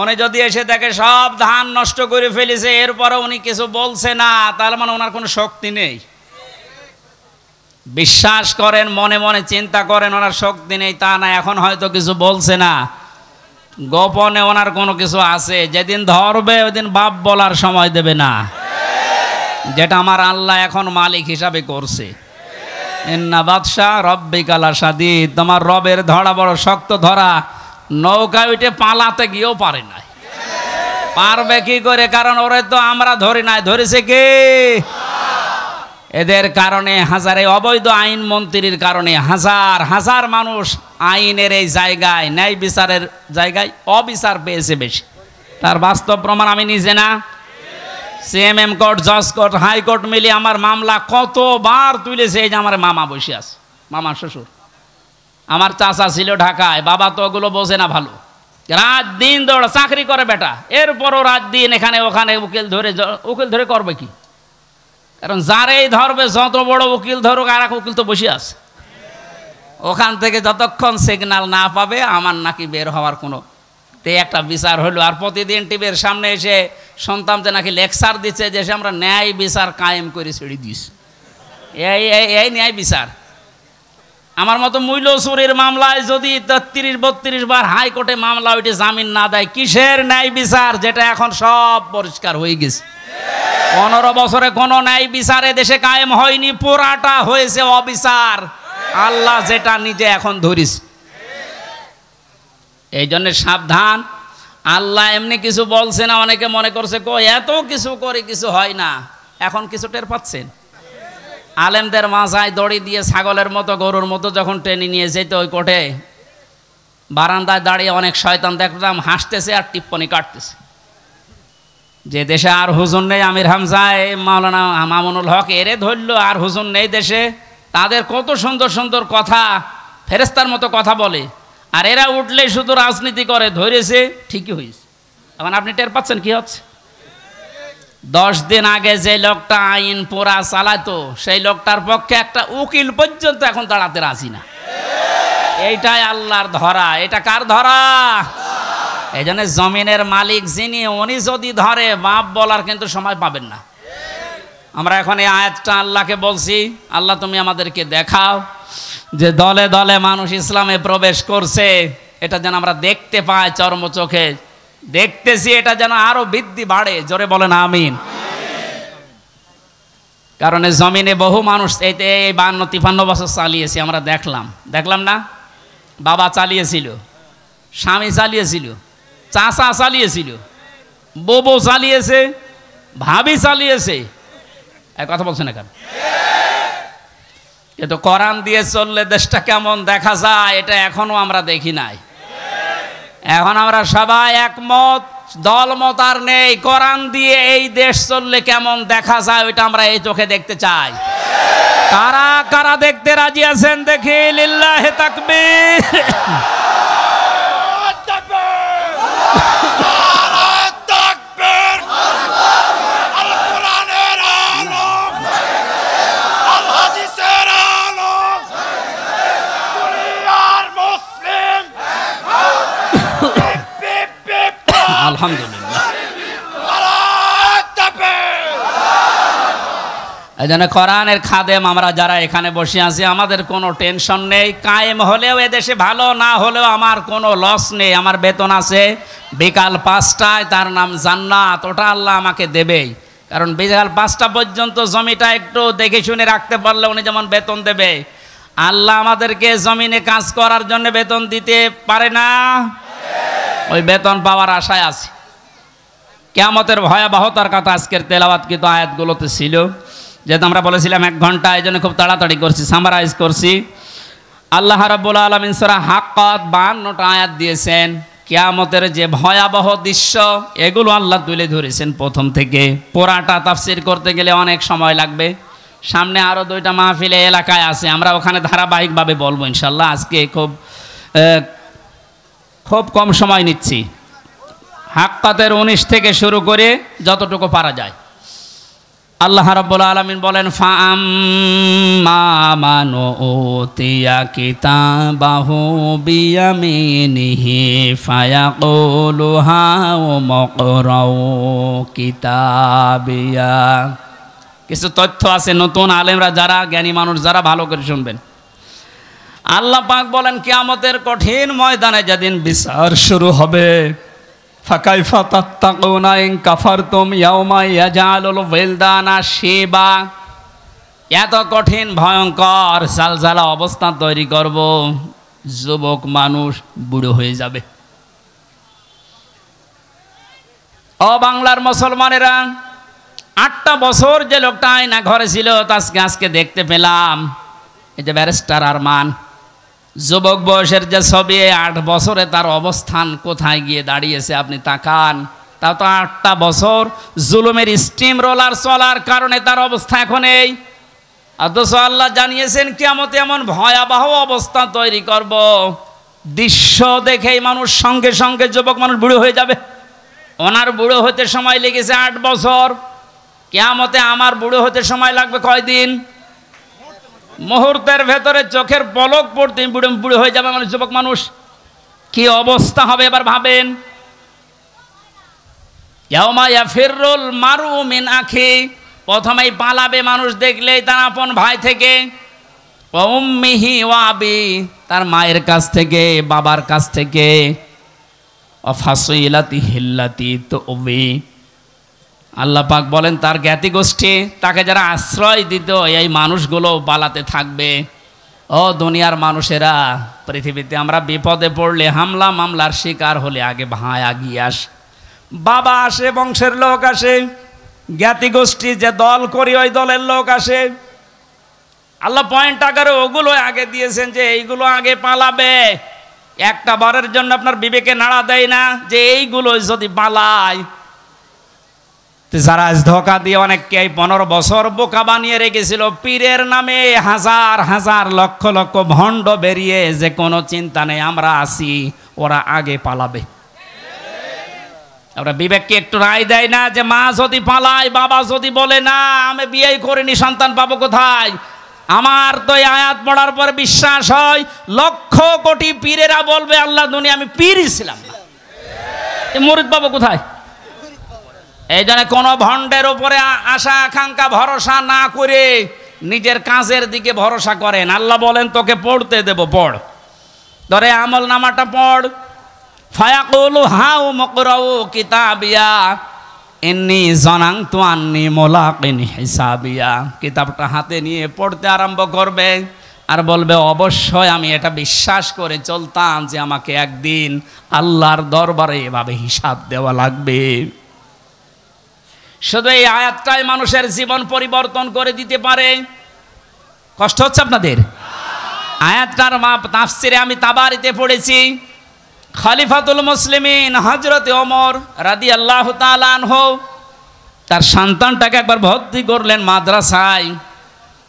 উনি যদি এসে দেখে সব ধান নষ্ট করে ফেলেছে, এরপরে উনি কিছু বলছে না, তার মানে ওনার কোনো শক্তি নেই। বিশ্বাস করেন, মনে মনে চিন্তা করেন ওনার শক্তি নেই তা না, এখন হয়তো কিছু বলছে না, গোপনে ওনার কোনো কিছু আছে। যেদিন ধরবে ওইদিন বাপ বলার সময় দেবে না, যেটা আমার আল্লাহ এখন মালিক হিসাবে করছে। ইন্না বাদশা রব্বিকা লাশাদীদ, তোমার রবের ধরা বড় শক্ত ধরা। নৌকা উঠে পালাতে গিয়েও পারে নাই। পারবে কি করে? কারণ ওরে তো আমরা ধরি নাই, ধরেছে কে? এদের কারণে হাজারে অবৈধ আইন মন্ত্রীর কারণে হাজার হাজার মানুষ আইনের এই জায়গায়, ন্যায় বিচারের জায়গায় অবিচার পেয়েছে বেশি। তার বাস্তব প্রমাণ আমি নিজে না, সিএমএম কোর্ট, জজ কোর্ট, হাইকোর্ট মিলিয়ে আমার মামলা কতবার তুলেছে। এই যে আমার মামা বসে আছে, মামা শ্বশুর, আমার চাচা ছিল ঢাকায়, বাবা তো ওগুলো বোঝে না ভালো, রাত দিন দৌড় চাকরি করে বেটা, এরপরও রাত দিন এখানে ওখানে উকিল ধরে করবে কি? কারণ যারেই ধরবে, যত বড় উকিল ধরুক, আর এক উকিল তো বসে আছে ওখান থেকে, যতক্ষণ সিগন্যাল না পাবে আমার নাকি বের হওয়ার কোনো একটা বিচার হলো। আর প্রতিদিন টিভির সামনে এসে শুনতাম যে নাকি লেকচার দিচ্ছে, যে আমরা ন্যায় বিচার কায়েম করে ছেড়ে দিস। এই ন্যায় বিচার। আমার মতো মূল্য চুরির মামলায় যদি 33-32 বার হাইকোর্টে মামলা ওইটি জামিন না দেয়, কিসের ন্যায় বিচার? যেটা এখন সব পরিষ্কার হয়ে গেছে। 15 বছরে কোনো ন্যায় বিচারে দেশে কায়েম হয়নি, পুরাটা হয়েছে অবিচার। আল্লাহ যেটা নিজে এখন ধরিস। এই জন্য সাবধান। আল্লাহ এমনি কিছু বলছে না, অনেকে মনে করছে এত কিছু করে কিছু হয় না। এখন কিছু টের পাচ্ছেন? আলেমদের মাথায় দড়ি দিয়ে ছাগলের মতো, গরুর মতো যখন টেনে নিয়ে যেত ওই কোর্টে, বারান্দায় দাঁড়িয়ে অনেক শয়তান দেখলাম হাসতেছে আর টিপ্পনি কাটতেছে। যে দেশে আর হুজুর নেই, আমির হামজা, মাওলানা মামুনুল হক, এরে ধরলো, আর হুজুর নেই দেশে। তাদের কত সুন্দর সুন্দর কথা, ফেরেস্তার মতো কথা বলে, আর এরা উঠলে শুধু রাজনীতি করে। ধরেছে, ঠিকই হয়েছে। এখন আপনি টের পাচ্ছেন কি হচ্ছে? 10 দিন আগে যে লোকটা আইন পোড়া চালাতো, সেই লোকটার পক্ষে একটা উকিল পর্যন্ত এখন দাঁড়াতে রাজি না। এইটাই আল্লাহর ধরা। এটা কার ধরা? এই জন্য জমিনের মালিক যিনি, উনি যদি ধরে, বাপ বলার কিন্তু সময় পাবেন না। আমরা এখন এই আয়াতটা আল্লাহকে বলছি, আল্লাহ তুমি আমাদেরকে দেখাও যে দলে দলে মানুষ ইসলামে প্রবেশ করছে। এটা যেন আমরা দেখতে পাই, চর্ম চোখে দেখতেছি, এটা যেন আরো বৃদ্ধি বাড়ে। জোরে বলেন আমিন। কারণ এই জমিনে বহু মানুষ এই 52-53 বছর চালিয়েছে, আমরা দেখলাম না? বাবা চালিয়েছিল, স্বামী চালিয়েছিল, চাচা চালিয়েছিল, বউ চালিয়েছে, ভাবি চালিয়েছে। এক কথা বলছে না কেন? কিন্তু কোরআন দিয়ে চললে দেশটা কেমন দেখা যায় এটা এখনো আমরা দেখি নাই। এখন আমরা সবাই একমত, দলমত আর নেই। কোরআন দিয়ে এই দেশ চললে কেমন দেখা যায় ওইটা আমরা এই চোখে দেখতে চাই। কারা কারা দেখতে রাজি আছেন দেখি? লিল্লাহি তাকবীর। আলহামদুলিল্লাহ। এই জন্য কোরআনের খাদেম আমরা যারা এখানে বসে আছি আমাদের কোনো টেনশন নেই। কায়েম হলেও এদেশে ভালো, না হলেও আমার কোনো লস নেই। আমার বেতন আছে বিকাল 5টায়, তার নাম জান্নাত, ওটা আল্লাহ আমাকে দেবেই। কারণ বিকাল 5টা পর্যন্ত জমিটা একটু দেখে শুনে রাখতে পারলে উনি যেমন বেতন দেবে, আল্লাহ আমাদেরকে জমিনে কাজ করার জন্য বেতন দিতে পারে না? ওই বেতন পাওয়ার আশায় আছে। কিয়ামতের ভয়াবহতার কথা আজকের তেলাওয়াতকৃত আয়াতগুলোতে ছিল। যেহেতু আমরা বলেছিলাম 1 ঘন্টা, এই জন্য খুব তাড়াতাড়ি করছি, সামারাইজ করছি। আল্লাহ রাব্বুল আলামিন সূরা হাক্কাত 52টা আয়াত দিয়েছেন। কিয়ামতের যে ভয়াবহ দৃশ্য এগুলো আল্লাহ তুলে ধরেছেন প্রথম থেকে। পুরাটা তাফসীর করতে গেলে অনেক সময় লাগবে। সামনে আরও 2টা মাহফিলে এলাকায় আছে, আমরা ওখানে ধারাবাহিকভাবে বলবো ইনশাল্লাহ। আজকে খুব কম সময় নিচ্ছি। হাক্কাতের 19 থেকে শুরু করে যতটুকু পারা যায়। আল্লাহ রাব্বুল আলামিন বলেন, ফাআম্মা মান উতিয়া কিতাবাহু বিয়ামিনিহি ফায়াকুলু হাউমুকরাউ কিতাবিয়া। কিছু তথ্য আছে, নতুন আলেমরা যারা, জ্ঞানী মানুষ যারা, ভালো করে শুনবেন। আল্লাহ পাক বলেন কিয়ামতের কঠিন ময়দানে যেদিন বিচার শুরু হবে, ফাকাইফা তাত্তাকুনা ইন কাফারতুম ইয়াওমা ইয়াজআলুল ওয়িলদানা শিবা। এত কঠিন ভয়ঙ্কর জালজালা অবস্থা তৈরি করব, যুবক মানুষ বুড়ো হয়ে যাবে। ও বাংলার মুসলমানেরা, 8টা বছর যে লোকটা আয়না ঘরে ছিল আজকে দেখতে পেলাম। এই যে ব্যারিস্টার আরমান, যুবক বয়সের যে ছবি, 8 বছরে তার অবস্থান কোথায় গিয়ে দাঁড়িয়েছে আপনি তাকান। তাও তো 8টা বছর জুলুমের স্টিম রোলার চলার কারণে তার অবস্থা এখন এই। অথচ আল্লাহ জানিয়েছেন কিয়ামতে এমন ভয়াবহ অবস্থা তৈরি করব, দৃশ্য দেখেই মানুষ সঙ্গে সঙ্গে যুবক মানুষ বুড়ো হয়ে যাবে। ওনার বুড়ো হতে সময় লেগেছে 8 বছর, কিয়ামতে আমার বুড়ো হতে সময় লাগবে কয়দিন? মুহূর্তের ভেতরে চোখের পলক পড়তে বুড়ো হয়ে যাবে মানে যুবক মানুষ। কি অবস্থা হবে এবার ভাবেন। ইয়াউমা ইয়াফিরুল মারউ মিন আখি, প্রথমেই পালাবে মানুষ দেখলেই তার আপন ভাই থেকে। ওয়া উম্মিহি ওয়া আবি, তার মায়ের কাছ থেকে, বাবার কাছ থেকে। ওয়া ফাসিলাতিহি আল্লাতী তুবি, আল্লাহ পাক বলেন তার জ্ঞাতি গোষ্ঠী, তাকে যারা আশ্রয় দিত, এই মানুষগুলো পালাতে থাকবে। ও দুনিয়ার মানুষেরা, পৃথিবীতে আমরা বিপদে পড়লে, হামলা মামলার শিকার হলে আগে ভাই আগিয়ে আসে, বাবা আসে, বংশের লোক আসে, জ্ঞাতি গোষ্ঠী যে দল করি ওই দলের লোক আসে। আল্লাহ পয়েন্ট আকারে ওগুলো আগে দিয়েছেন যে এইগুলো আগে পালাবে। একটা বারের জন্য আপনার বিবেকে নাড়া দেয় না যে এইগুলো যদি পালায়? যারা ধোকা দিয়ে অনেককে 15 বছর বোকা বানিয়ে রেখেছিল, পীরের নামে হাজার হাজার লক্ষ লক্ষ ভণ্ড বেরিয়ে, যে কোনো চিন্তা নেই আমরা আছি, ওরা আগে পালাবে। আমরা বিবেককে একটু রায় দেয় না যে মা যদি পালায়, বাবা যদি বলে না আমি বিয়ে করিনি, সন্তান পাবো কোথায়? আমার তো এই আয়াত পড়ার পর বিশ্বাস হয় লক্ষ কোটি পীরেরা বলবে আল্লাহ দুনিয়া আমি পীরই ছিলাম না, মুরিদ পাবো কোথায়? এই জন্য কোনো ভণ্ডের উপরে আশা আকাঙ্ক্ষা ভরসা না করে নিজের কাজের দিকে ভরসা করেন। আল্লাহ বলেন তোকে পড়তে দেব, পড়, ধরে আমল নামাটা পড়। ফায়াকুলু হাউ মুকরাউ কিতাবিয়া, ইন্নী জানান্তু আন্নী মুলাকিন হিসাবিয়া, কিতাবটা হাতে নিয়ে পড়তে আরম্ভ করবে আর বলবে অবশ্যই আমি এটা বিশ্বাস করে চলতাম যে আমাকে একদিন আল্লাহর দরবারে এভাবে হিসাব দেওয়া লাগবে। শুধু এই আয়াতটাই মানুষের জীবন পরিবর্তন করে দিতে পারে। কষ্ট হচ্ছে আপনাদের? আয়াতটার তাফসিরে আমি তাবারিতে পড়েছি, খলিফাতুল মুসলিমিন হযরত ওমর রাদিয়াল্লাহু তাআলা আনহু তার সন্তানটাকে একবার ভর্তি করলেন মাদ্রাসায়।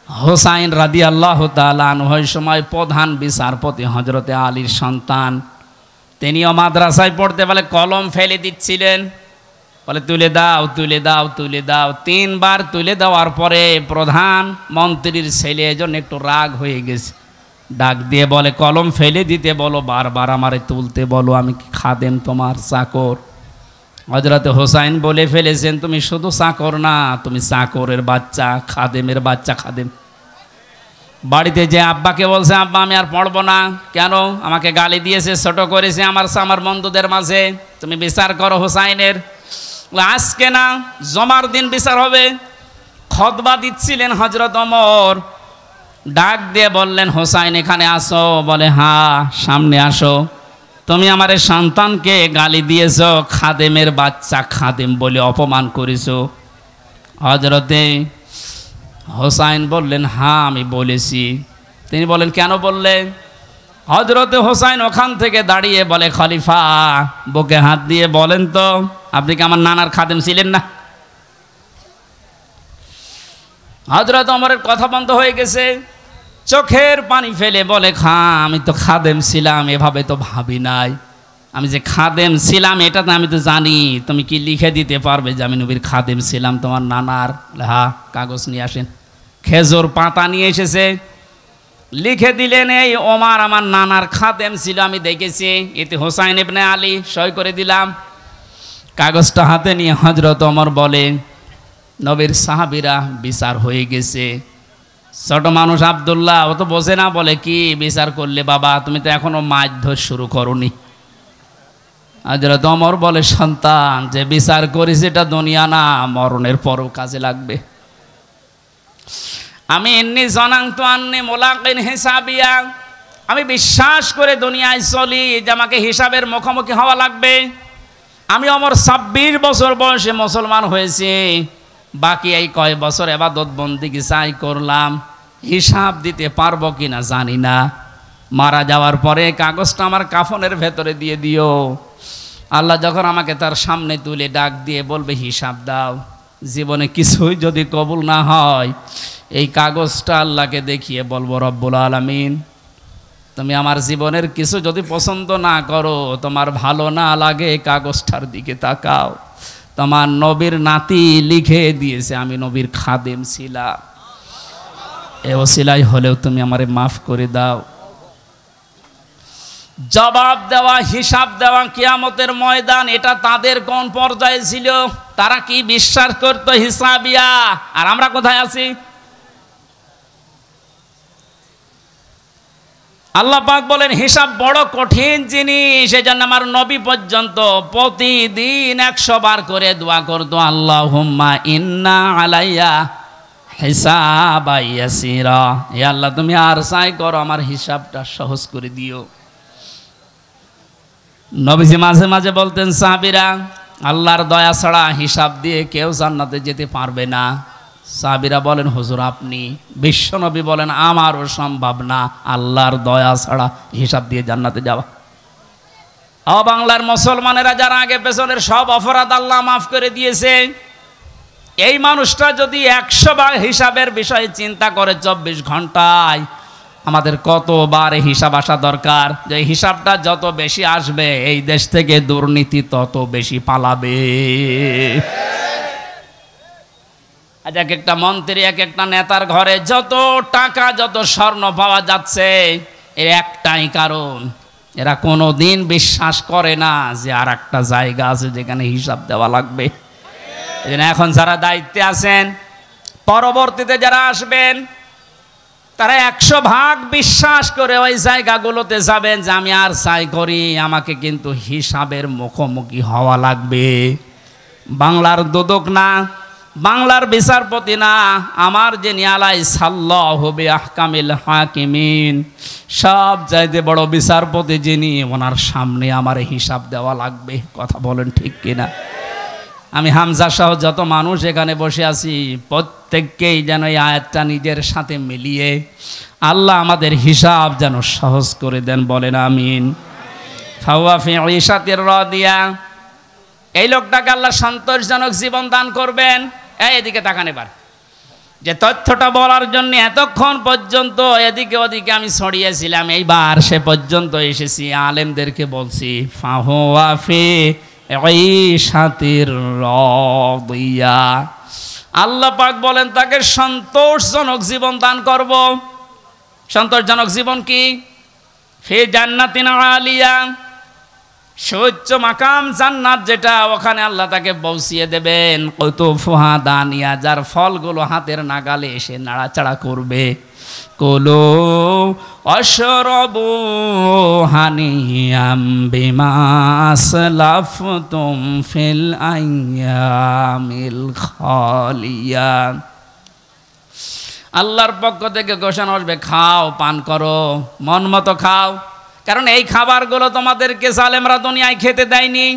হোসাইন রাদিয়াল্লাহু তাআলা আনহু ওই সময় প্রধান বিচারপতি হযরতে আলীর সন্তান, তিনিও মাদ্রাসায় পড়তে বলে কলম ফেলে দিচ্ছিলেন, বলে তুলে দাও তুলে দাও তুলে দাও। 3 বার তুলে দেওয়ার পরে প্রধান মন্ত্রীর ছেলে এজন্য একটু রাগ হয়ে গেছে, ডাক দিয়ে বলে কলম ফেলে দিতে বলো, বারবার আমারে তুলতে বলো, আমি কি খাদেম তোমার চাকর? হযরত হোসাইন বলে ফেলেছেন তুমি শুধু চাকর না, তুমি চাকরের বাচ্চা, খাদেমের বাচ্চা। খাদেম বাড়িতে যে আব্বাকে বলছে আব্বা আমি আর পড়বো না। কেন? আমাকে গালি দিয়েছে, ছোট করেছে আমার বন্ধুদের মাঝে, তুমি বিচার করো হোসাইনের। আজকে না, জমার দিন বিচার হবে। খুতবা দিচ্ছিলেন হযরত ওমর, ডাক দিয়ে বললেন হোসাইন এখানে আসো। বলে হ্যাঁ সামনে আসো। তুমি আমার সন্তানকে গালি দিয়েছ, খাদেমের বাচ্চা খাদেম বলে অপমান করেছো। হযরতে হোসাইন বললেন হ্যাঁ আমি বলেছি। তিনি বলেন কেন বললেন? হযরতে হোসাইন ওখান থেকে দাঁড়িয়ে বলে খলিফা বুকে হাত দিয়ে বলেন তো আপনি কি আমার নানার খাদেম ছিলেন না? হযরত ওমরের কথা বন্ধ হয়ে গেছে, চোখের পানি ফেলে বলে আমি তো খাদেম ছিলাম, এভাবে তো ভাবি নাই। আমি যে খাদেম ছিলাম এটা তো আমি তো জানি। তুমি কি লিখে দিতে পারবে যে আমি নবীর খাদেম ছিলাম তোমার নানার? হ্যাঁ কাগজ নিয়ে আসেন। খেজুর পাতা নিয়ে এসেছে, লিখে দিলেন এই ওমর আমার নানার খাদেম ছিল, আমি দেখেছি। এতে হোসাইন ইবনে আলী সই করে দিলাম। কাগজটা হাতে নিয়ে হযরত ওমর বলে নবীর সাহাবীরা বিচার হয়ে গেছে। ছোট মানুষ আব্দুল্লাহ ও তো বোঝে না, বলে কি বিচার করলে বাবা? তুমি তো এখনো মারধর শুরু করনি। হযরত ওমর বলে সন্তান যে বিচার করেছে এটা দুনিয়া না, মরণের পরও কাজে লাগবে। আমি ইন্নী জানান্তু আন্নী মুলাকিন হিসাবিয়া, আমি বিশ্বাস করে দুনিয়ায় চলি যে আমাকে হিসাবের মুখোমুখি হওয়া লাগবে। আমি ওমর 26 বছর বয়সে মুসলমান হয়েছি, বাকি এই কয় বছর ইবাদত বন্দেগী চাই করলাম, হিসাব দিতে পারবো কিনা জানি না। মারা যাওয়ার পরে কাগজটা আমার কাফনের ভেতরে দিয়ে দিও। আল্লাহ যখন আমাকে তার সামনে তুলে ডাক দিয়ে বলবে হিসাব দাও, জীবনে কিছুই যদি কবুল না হয় এই কাগজটা আল্লাহকে দেখিয়ে বলবো রব্বুল আলামিন তুমি আমার জীবনের কিছু যদি পছন্দ না করো, তোমার ভালো না লাগে, কাগজটার দিকে তাকাও, তোমার নবীর নাতি লিখে দিয়েছে আমি নবীর খাদেম ছিলাম, এ ওসিলাই হলেও তুমি আমারে মাফ করে দাও। জবাব দেওয়া, হিসাব দেওয়া কিয়ামতের ময়দান, এটা তাদের কোন পর্যায়ে ছিল? তারা কি বিশ্বাস করত হিসাবিয়া? আর আমরা কোথায় আছি? আল্লাহ পাক বলেন হিসাব বড় কঠিন জিনিস, এজন্য আমার নবী পর্যন্ত প্রতিদিন 100 বার করে দোয়া করতো, আল্লাহুম্মা ইন্না আলাইয়া হিসাবা ইয়াসিরা, হে আল্লাহ তুমি আর চাই করো আমার হিসাবটা সহজ করে দিও। নবীজি মাঝে মাঝে বলতেন সাহাবীরা আল্লাহর দয়া ছাড়া হিসাব দিয়ে কেউ জান্নাতে যেতে পারবে না। সাহাবীরা বলেন হুজুর আপনি? বিশ্বনবী বলেন আমারও সম্ভব না আল্লাহর দয়া ছাড়া হিসাব দিয়ে জান্নাতে যাওয়া। বাংলার মুসলমানেরা যারা আগে পেছনের সব অপরাধ আল্লাহ মাফ করে দিয়েছে, এই মানুষটা যদি 100 বার হিসাবের বিষয়ে চিন্তা করে 24 ঘন্টায়, আমাদের কতবার হিসাব আসা দরকার। যে হিসাবটা যত বেশি আসবে এই দেশ থেকে দুর্নীতি তত বেশি পালাবে। আজ এক একটা মন্ত্রী, এক একটা নেতার ঘরে যত টাকা যত স্বর্ণ পাওয়া যাচ্ছে, এর একটাই কারণ, এরা কোনোদিন বিশ্বাস করে না যে আর একটা জায়গা আছে যেখানে হিসাব দেওয়া লাগবে। এখন যারা দায়িত্বে আছেন, পরবর্তীতে যারা আসবেন, তারা 100 ভাগ বিশ্বাস করে ওই জায়গাগুলোতে যাবেন যে আমি আর চাই করি আমাকে কিন্তু হিসাবের মুখোমুখি হওয়া লাগবে। বাংলার দোদক না, বাংলার বিচারপতি না, আমার যিনি আলাইসাল্লাহু বিআহকামিল হাকিমিন, সব চাইতে বড় বিচারপতি যিনি, ওনার সামনে আমার হিসাব দেওয়া লাগবে। কথা বলেন ঠিক কিনা? আমি হামজা সহ যত মানুষ এখানে বসে আছি প্রত্যেককেই যেন এই আয়াতটা নিজের সাথে মিলিয়ে আল্লাহ আমাদের হিসাব যেন সহজ করে দেন, বলেন আমিন। ফাওয়া ফি ঈশাতির রাদিয়া, এই লোকটাকে আল্লাহ সন্তোষজনক জীবন দান করবেন। এদিকে তাকান এবার, যে তথ্যটা বলার জন্য এতক্ষণ পর্যন্ত এদিকে ওদিকে আমি ছড়িয়েছিলাম, এইবার সে পর্যন্ত এসেছি, আলেমদেরকে বলছি ফাওয়া ফি ঈশাতির রাদিয়া, আল্লাহ পাক বলেন তাকে সন্তোষজনক জীবন দান করব। সন্তোষজনক জীবন কি? ফি জান্নাতিন আলিয়া, সুউচ্চ মাকাম জান্নাত যেটা, ওখানে আল্লাহ তাকে পৌঁছিয়ে দেবেন। কুতুফুহা দানিয়া, যার ফলগুলো হাতের নাগালে এসে নাড়াচাড়া করবে। কুলু ওয়াশরাবু হানিয়াম বিমা আসলাফতুম ফিল আইয়ামিল খালিয়া, আল্লাহর পক্ষ থেকে ঘোষণা আসবে, খাও, পান করো, মন মতো খাও, কারণ এই খাবারগুলো তোমাদেরকে জালেমরা দুনিয়ায় খেতে দেয়নি,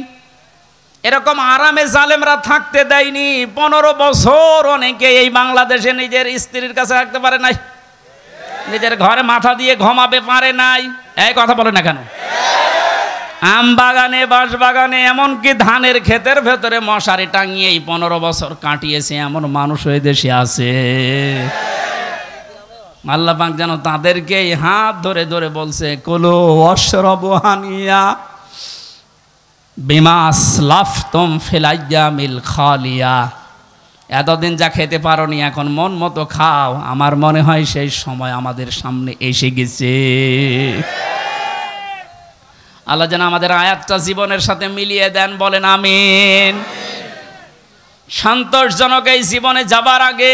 এরকম আরামে জালেমরা থাকতে দেয়নি। 15 বছর অনেকে এই বাংলাদেশে নিজের স্ত্রীর কাছে রাখতে পারে নাই, নিজের ঘরে মাথা দিয়ে ঘুমাবে পারে নাই। এই কথা বলে না কেন? আম বাগানে, বাঁশ বাগানে, এমনকি ধানের ক্ষেতের ভেতরে মশারি টাঙিয়ে 15 বছর কাটিয়েছে এমন মানুষ ওই দেশে আছে। আল্লাহ পাক যেন তাদেরকে হাত ধরে ধরে বলছে, কুলু ওয়াশরাবু হানিয়া বিমা আসলাফতুম ফিল আইয়ামিল খালিয়া, এতদিন যা খেতে পারোনি এখন মন মতো খাও। আমার মনে হয় সেই সময় আমাদের সামনে এসে গেছে। আল্লাহ যেন আমাদের আয়াতটা জীবনের সাথে মিলিয়ে দেন, বলেন আমিন। সন্তোষজনক এই জীবনে যাবার আগে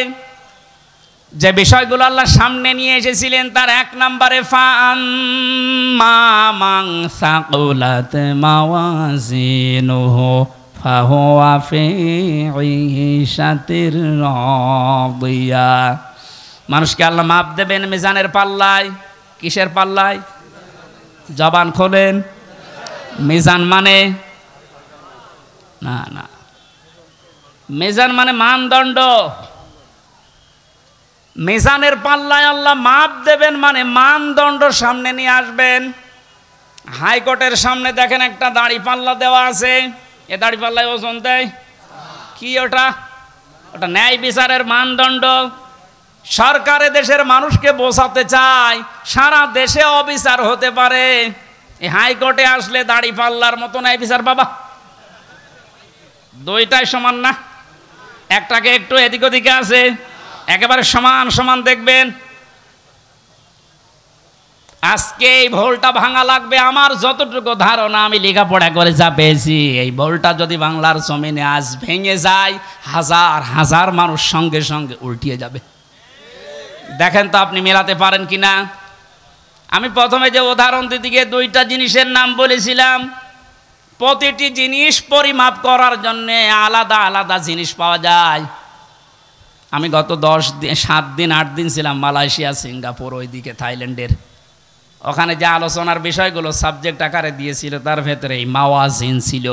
যে বিষয়গুলো আল্লাহ সামনে নিয়ে এসেছিলেন, তার 1 নম্বরে ফাআম্মা মান সাকুলাত মাওয়াজিনুহু ফাহুয়া ফি ঈশাতির রাদিয়া, মানুষকে আল্লাহ মাপ দেবেন মিজানের পাল্লায়। কিসের পাল্লায়? জবান খোলেন। মিজান মানে না, না, মিজান মানে মানদণ্ড। মিজানের পাল্লায় আল্লাহ মাপ দেবেন মানে মানদণ্ড সামনে নিয়ে আসবেন। হাইকোর্টের সামনে দেখেন একটা দাড়ি পাল্লা দেওয়া আছে, এ দাড়ি পাল্লায় ওজন দেয় কি? ওটা ন্যায় বিচারের মানদণ্ড। সরকারে দেশের মানুষকে বোঝাতে চায় সারা দেশে অবিচার হতে পারে, এই হাইকোর্টে আসলে দাড়ি পাল্লার মতো ন্যায় বিচার বাবা। দুইটাই সমান না, একটাকে একটু এদিক ওদিকে আছে, একেবারে সমান সমান দেখবেন। আজকে এই ভুলটা ভাঙা লাগবে। আমার যতটুকু ধারণা, আমি লেখাপড়া করে যা পেয়েছি, এই ভুলটা যদি বাংলার জমিনে আজ ভেঙে যায়, হাজার হাজার মানুষ সঙ্গে সঙ্গে উল্টিয়ে যাবে। দেখেন তো আপনি মেলাতে পারেন কিনা। আমি প্রথমে যে উদাহরণ দিতে গিয়ে 2টা জিনিসের নাম বলেছিলাম। প্রতিটি জিনিস পরিমাপ করার জন্যে আলাদা আলাদা জিনিস পাওয়া যায়। আমি গত 7 দিন 8 দিন ছিলাম মালয়েশিয়া, সিঙ্গাপুর, ওইদিকে থাইল্যান্ডের। ওখানে যে আলোচনার বিষয়গুলো সাবজেক্ট আকারে দিয়েছিল তার ভেতরে এই মাওয়াজিন ছিল।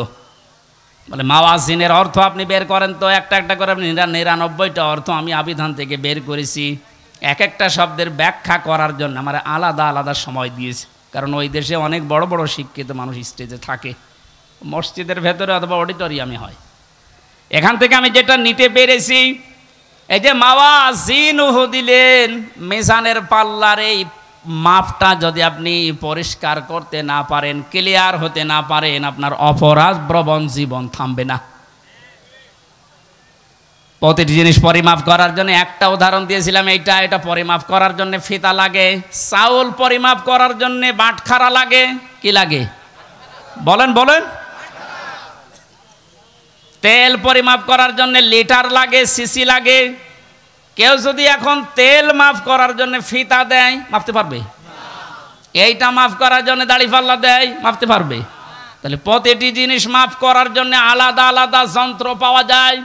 বলে মাওয়াজিনের অর্থ আপনি বের করেন তো, একটা একটা করে 99টা অর্থ আমি আবিধান থেকে বের করেছি। এক একটা শব্দের ব্যাখ্যা করার জন্য আমার আলাদা আলাদা সময় দিয়েছে, কারণ ওই দেশে অনেক বড় বড় শিক্ষিত মানুষ স্টেজে থাকে, মসজিদের ভেতরে অথবা অডিটোরিয়ামে হয়। এখান থেকে আমি যেটা নিতে পেরেছি, এই যে মাওয়াজিনুহু দিলেন, মিজানের পাল্লার এই মাপটা যদি আপনি পরিষ্কার করতে না পারেন, ক্লিয়ার হতে না পারেন, আপনার অপরাধ প্রবণ জীবন থামবে না। প্রতিটি জিনিস পরিমাপ করার জন্য একটা উদাহরণ দিয়েছিলাম, এটা পরিমাপ করার জন্য ফিতা লাগে। চাউল পরিমাপ করার জন্য বাটখারা লাগে। কি লাগে বলেন বলেন? তেল পরিমাপ করার জন্য লিটার লাগে, সিসি লাগে। কেউ যদি এখন তেল মাপ করার জন্য ফিতা দেয়, মাপতে পারবে? এইটা মাপ করার জন্য দাড়ি পাল্লা দেয়, মাপতে পারবে? তাহলে প্রতিটি জিনিস মাফ করার জন্য আলাদা আলাদা যন্ত্র পাওয়া যায়।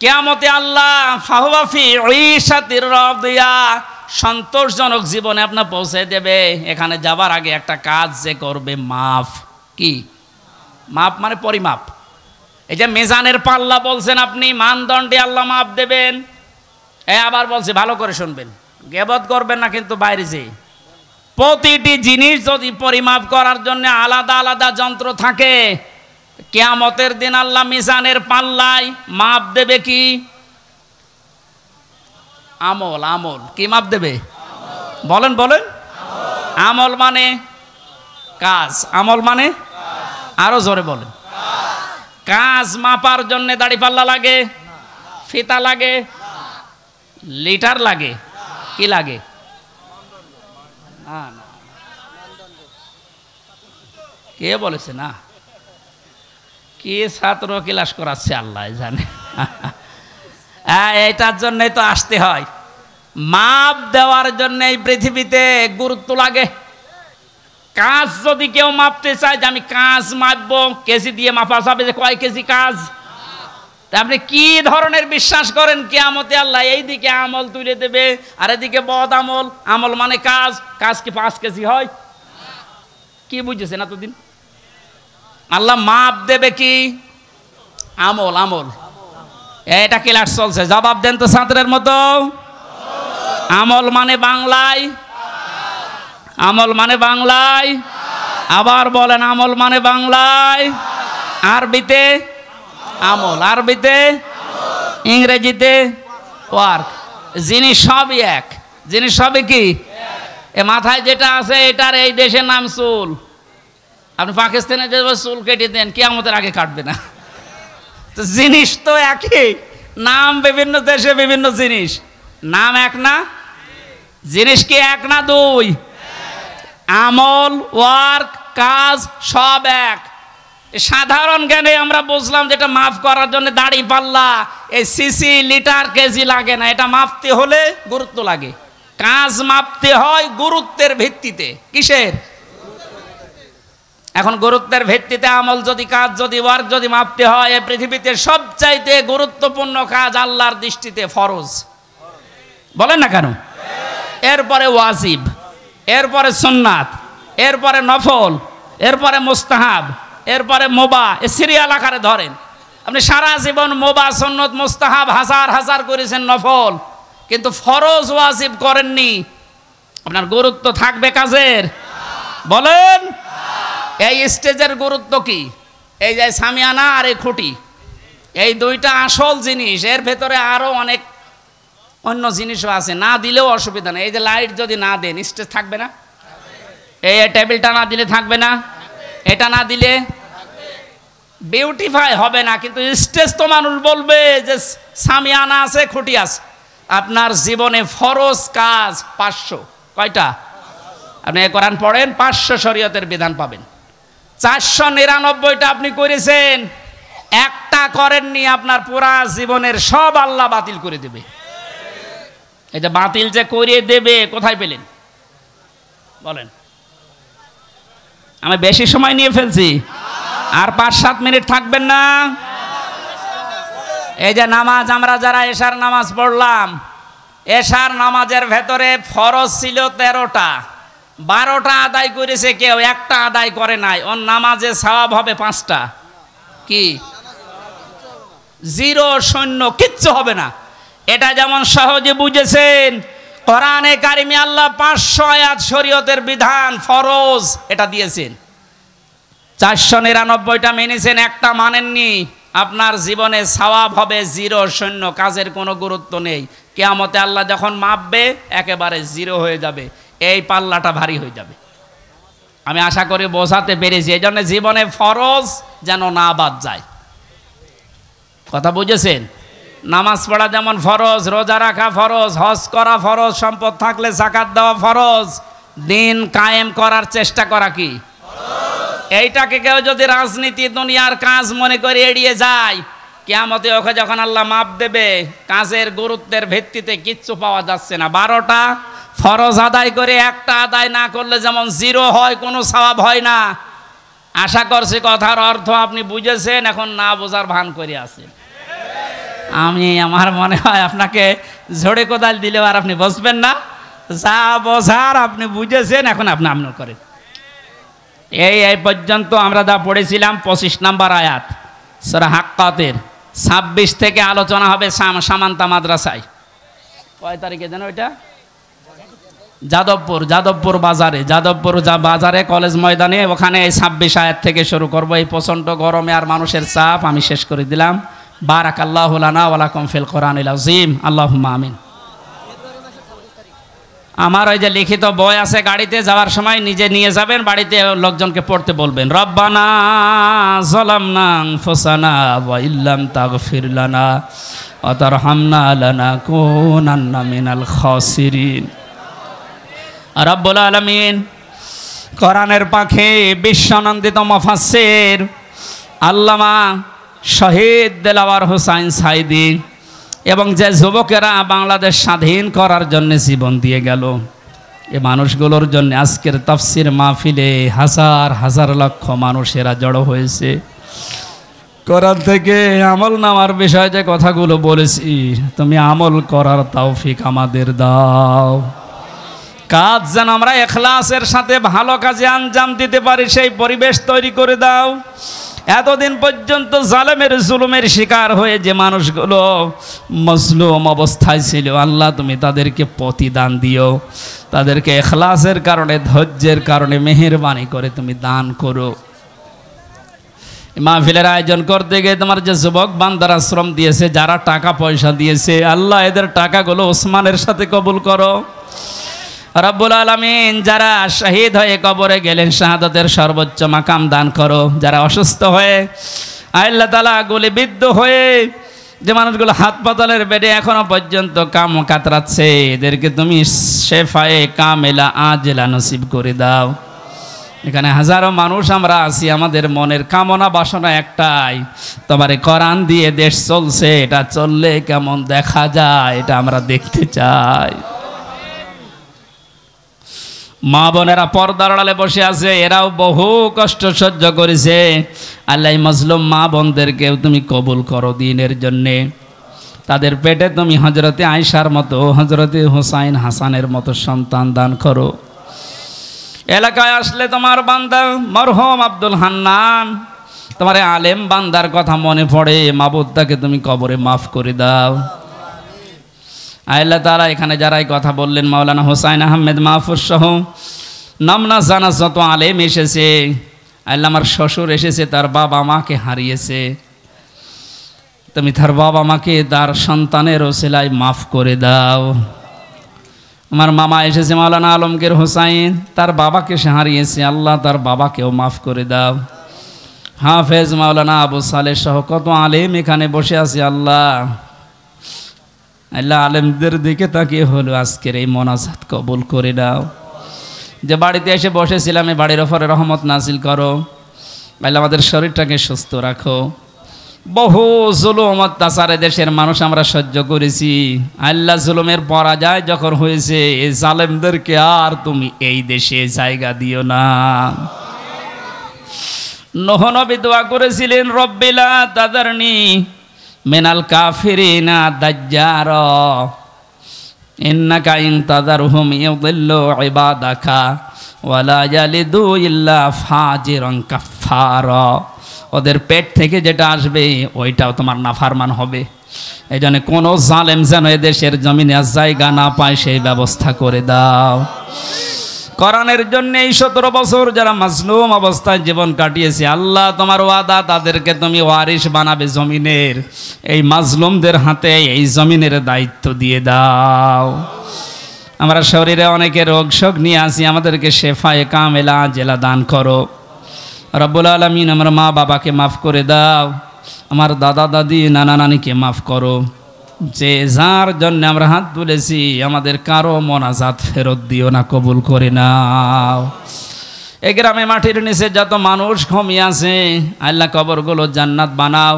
কিয়ামতে আল্লাহ ফাহুয়া ফি ঈশাতির রাদিয়া, সন্তোষজনক জীবনে আপনার পৌঁছে দেবে। এখানে যাবার আগে একটা কাজ যে করবে, মাফ। কি মাপ? মানে পরিমাপ। এই যে মিজানের পাল্লা বলছেন আপনি, মানদণ্ডে আল্লাহ মাপ দেবেন। আবার বলছি, ভালো করে শুনবেন, গীবত করবেন না কিন্তু বাইরে যে। প্রতিটি জিনিস যদি পরিমাপ করার জন্য আলাদা আলাদা যন্ত্র থাকে, কিয়ামতের দিন আল্লাহ মিজানের পাল্লায় মাপ দেবে কি? আমল। আমল কি মাপ দেবে? বলেন বলেন। আমল মানে কাজ। আমল মানে আরো জোরে বলেন। কাজ মাপার জন্য দাড়ি পাল্লা লাগে, ফিতা লাগে, লিটার লাগে, কি লাগে? কে বলেছে না? কি ছাত্র ক্লাস করাচ্ছে আল্লাহ জানে। এটার জন্যই তো আসতে হয়। মাপ দেওয়ার জন্য এই পৃথিবীতে গুরুত্ব লাগে। কাজ যদি কেউ মাপতে চায় যে আমি কাজ মাপবো, কেজি দিয়ে মাপা যাবে যে কয় কেজি কাজ। তা আপনি কি ধরনের বিশ্বাস করেন কিয়ামতে আল্লাহ এইদিকে আমল তুলে দেবে আর এদিকে বদ আমল? আমল মানে কাজ। কাজ কি 5 কেজি হয়? কি বুঝেছেন এতদিন? আল্লাহ মাপ দেবে কি? আমল। আমল এটা ক্লাস চলছে, জবাব দেন তো ছাত্রের মতো। আমল মানে বাংলায়, আমল মানে বাংলায়, আবার বলেন আমল মানে বাংলায়, আরবিতে আমল, আরবিতে, ইংরেজিতে ওয়ার্ক। জিনিস সবই এক। জিনিস সবই কি? এ মাথায় যেটা আছে এটার এই দেশের নাম চুল। আপনি পাকিস্তানে যে চুল কেটে দেন, কিয়ামতের আগে কাটবে না। তো জিনিস তো একই, নাম বিভিন্ন দেশে বিভিন্ন জিনিস। নাম এক না? জিনিস কি এক না দুই? আমল, ওয়ার্ক, কাজ সব এক। সাধারণ জ্ঞানে আমরা বুঝলাম যেটা মাফ করার জন্য দাড়ি পাল্লা, এই সিসি, লিটার, কেজি লাগে না। এটা মাপতে হলে গুরুত্ব লাগে। কাজ মাপতে হয় গুরুত্বের ভিত্তিতে। কিসের? এখন গুরুত্বের ভিত্তিতে আমল যদি, কাজ যদি, ওয়ার্ক যদি মাপতে হয়, এই পৃথিবীতে সবচাইতে গুরুত্বপূর্ণ কাজ আল্লাহর দৃষ্টিতে ফরজ। বলেন না কেন? এরপরে ওয়াজিব, এরপরে সুন্নাত, এরপরে নফল, এরপরে মুস্তাহাব, এরপরে মোবা। এ সিরিয়াল আকারে ধরেন। আপনি সারা জীবন মোবা, সুন্নত, মুস্তাহাব হাজার হাজার করেছেন, নফল, কিন্তু ফরজ ওয়াজিব করেননি। আপনার গুরুত্ব থাকবে কাজের? বলেন। এই স্টেজের গুরুত্ব কি? এই যে সামিয়ানা আর এই খুঁটি, এই দুইটা আসল জিনিস। এর ভেতরে আরো অনেক অন্য জিনিসও আছে, না দিলেও অসুবিধা নেই। এই যে লাইট যদি না দেন, স্টেজ থাকবে না? এই টেবিলটা না দিলে থাকবে না? এটা না দিলে বিউটিফাই হবে না। কিন্তু স্টেজ তো মানুষ বলবে যে সামিয়ানা আছে, খুঁটি আছে। আপনার জীবনে ফরজ কাজ 500। কয়টা? আপনি কোরআন পড়েন, 500 শরীয়তের বিধান পাবেন। 499টা আপনি করেছেন, একটা করেননি, আপনার পুরা জীবনের সব আল্লাহ বাতিল করে দেবে। এই যে বাতিল যে করে দেবে, কোথায় পেলেন? বলেন। আমি বেশি সময় নিয়ে ফেলছি, আর 5-7 মিনিট থাকবেন না? এই যে নামাজ, আমরা যারা এশার নামাজ পড়লাম, এশার নামাজের ভেতরে ফরজ ছিল 13টা, 12টা আদায় করেছে কেউ, একটা আদায় করে নাই। ওর নামাজে সওয়াব হবে 5টা। কি? 0, 0, কিচ্ছু হবে না। এটা যেমন সহজে বুঝেছেন, কোরআনে কারিমে আল্লাহ 500 আয়াত শরীয়তের বিধান ফরজ এটা দিয়েছেন। 499টা মেনেছেন, একটা মানেননি। আপনার জীবনে সওয়াব হবে 0, 0, কাজের কোনো গুরুত্ব নেই। কিয়ামতে আল্লাহ যখন মাপবে একেবারে 0 হয়ে যাবে। এই পাল্লাটা ভারী হয়ে যাবে। আমি আশা করি বোঝাতে পেরেছি। এই জন্য জীবনে ফরজ যেন না বাদ যায়। কথা বুঝেছেন? নামাজ পড়া যেমন ফরজ, রোজা রাখা ফরজ, হজ করা ফরজ, সম্পদ থাকলে যাকাত দেওয়া ফরজ, দিন কায়েম করার চেষ্টা করা কি? এইটাকে কেউ যদি রাজনীতি, দুনিয়ার কাজ মনে করে এড়িয়ে যায়, কিয়ামতে ওকে যখন আল্লাহ মাপ দেবে, কাজের গুরুত্বের ভিত্তিতে কিচ্ছু পাওয়া যাচ্ছে না। 12টা ফরজ আদায় করে একটা আদায় না করলে যেমন 0 হয়, কোনো সওয়াব হয় না। আশা করছি কথার অর্থ আপনি বুঝেছেন, এখন না বোঝার ভান করে আছেন। আমার মনে হয় আপনাকে ঝড়ে কোদাল দিলেও আর আপনি বসবেন না, যা বোঝার আপনি বুঝেছেন, এখন আপনি আমল করেন। এই পর্যন্ত আমরা যা পড়েছিলাম 25 নম্বর আয়াত সূরা হাক্কাতের, 26 থেকে আলোচনা হবে সামান্তা মাদ্রাসায়। কয় তারিখে যেন ওইটা? যাদবপুর বাজারে কলেজ ময়দানে, ওখানে এই 26 আয়াত থেকে শুরু করব। এই প্রচণ্ড গরমে আর মানুষের চাপ আমি শেষ করে দিলাম। বারাকাল্লাহু লানা ওয়া লাকুম ফিল কোরআনিল আযীম, আল্লাহুম্মা আমিন। আমার ওই যে লিখিত বই আছে, গাড়িতে যাওয়ার সময় নিজে নিয়ে যাবেন, বাড়িতে লোকজনকে পড়তে বলবেন। রব্বানা যালামনা আনফুসানা ওয়া ইল্লাম তাগফির লানা ওয়া তারহামনা লানাকুনান্না মিনাল খাসিরিন। রব্বুল আলামিন কোরআনের পাখি বিশ্বনন্দিত মুফাসসির আল্লামা শহীদ দেলাওয়ার হোসাইন সাইদি এবং যে যুবকেরা বাংলাদেশ স্বাধীন করার জন্য জীবন দিয়ে গেল, এই মানুষগুলোর জন্য আজকের তাফসির মাহফিলে হাজার হাজার লক্ষ মানুষেরা জড়ো হয়েছে। কোরআন থেকে আমল নামার বিষয়ে যে কথাগুলো বলেছি, তুমি আমল করার তৌফিক আমাদের দাও। কাজ যেন আমরা ইখলাসের সাথে ভালো কাজে আঞ্জাম দিতে পারি, সেই পরিবেশ তৈরি করে দাও। এতদিন পর্যন্ত জালেমের জুলুমের শিকার হয়ে যে মানুষগুলো মজলুম অবস্থায় ছিল, আল্লাহ তুমি তাদেরকে প্রতিদান দিও, তাদেরকে ইখলাসের কারণে, ধৈর্যের কারণে মেহেরবানি করে তুমি দান করো। মাহফিলের আয়োজন করতে গিয়ে তোমার যে যুবক বান্দারা শ্রম দিয়েছে, যারা টাকা পয়সা দিয়েছে, আল্লাহ এদের টাকাগুলো ওসমানের সাথে কবুল করো। রব্বুল আলামিন যারা শহীদ হয়ে কবরে গেলেন, শাহাদাতের সর্বোচ্চ মাকাম দান করো। যারা অসুস্থ হয়ে আল্লাহ তাআলা গুলিবিদ্ধ হয়ে যে মানুষগুলো হাসপাতালের বেডে এখনো পর্যন্ত কাম কাতরাচ্ছে, এদেরকে তুমি শেফায়ে কামেলা আজেলা নসিব করে দাও। এখানে হাজারো মানুষ আমরা আছি, আমাদের মনের কামনা বাসনা একটাই, তোমার কোরআন দিয়ে দেশ চলছে, এটা চললে কেমন দেখা যায় এটা আমরা দেখতে চাই। মা বোনেরা পর্দার আড়ালে বসে আছে, এরাও বহু কষ্ট সহ্য করেছে। আল্লাহ মজলুম মা বোনদেরকেও তুমি কবুল করো দিনের জন্যে। তাদের পেটে তুমি হজরতে আয়েশার মতো, হজরতে হুসাইন হাসানের মতো সন্তান দান করো। এলাকায় আসলে তোমার বান্দা মরহুম আব্দুল হান্নান, তোমার আলেম বান্দার কথা মনে পড়ে, মাবুদটাকে তুমি কবরে মাফ করে দাও। আল্লাহ তাআলা এখানে যারাই কথা বললেন, মাওলানা হোসাইন আহমেদ মাহফুজ সহ নামনা জানা যত আলেম এসেছে, আল্লাহ আমার শ্বশুর এসেছে, তার বাবা মাকে হারিয়েছে, তুমি তার বাবা মাকে তার সন্তানের ওসিলায় মাফ করে দাও। আমার মামা এসেছে মাওলানা আলমগীর হোসাইন, তার বাবাকে সে হারিয়েছে, আল্লাহ তার বাবাকেও মাফ করে দাও। হাফেজ মাওলানা আবু সালেহ সহ কত আলেম এখানে বসে আছে, আল্লাহ আল্লাহ আলেমদের দিকে তাকিয়ে হলো আজকের এই মোনাজাত কবুল করে দাও। যে বাড়িতে এসে বসেছিলাম, এই বাড়ির ওপরে রহমত নাজিল করো। আল্লাহ আমাদের শরীরটাকে সুস্থ রাখো। বহু জুলুম অত্যাচারে দেশের মানুষ আমরা সহ্য করেছি, আল্লাহ জুলুমের পরাজয় যখন হয়েছে, এই জালেমদেরকে আর তুমি এই দেশে জায়গা দিও না। নূহ নবী দোয়া করেছিলেন, রব্বিলা তাদারনি মিনাল কাফিরিনা দাজ্জারা ইন্নাকা ইন তাদারহুম ইউদিল্লু ইবাদাকা ওয়ালা ইয়ালিদু ইল্লা ফাজিরান কাফফারা। ওদের পেট থেকে যেটা আসবে ওইটাও তোমার নাফরমান হবে। এই জন্য কোনো জালেম যেন এদেশের জমিনে আর জায়গা না পায়, সেই ব্যবস্থা করে দাও। কোরআনের জন্য এই 17 বছর যারা মাজলুম অবস্থায় জীবন কাটিয়েছে, আল্লাহ তোমার ওয়াদা, তাদেরকে তুমি ওয়ারিশ বানাবে জমিনের। এই মাজলুমদের হাতে এই জমিনের দায়িত্ব দিয়ে দাও। আমরা শরীরে অনেকে রোগ শোক নিয়ে আসি, আমাদেরকে শেফায়ে কামেলা আজেলা দান করো। রব্বুল আলামিন আমার মা বাবাকে মাফ করে দাও, আমার দাদা দাদি নানা নানিকে মাফ করো। যে যার জন্য আমরা হাত তুলেছি, আমাদের কারো মোনাজাত ফেরত দিও না, কবুল করে নাও। এই গ্রামে মাটির নিচে যত মানুষ ঘুমিয়ে আছে, আল্লাহ কবরগুলো জান্নাত বানাও।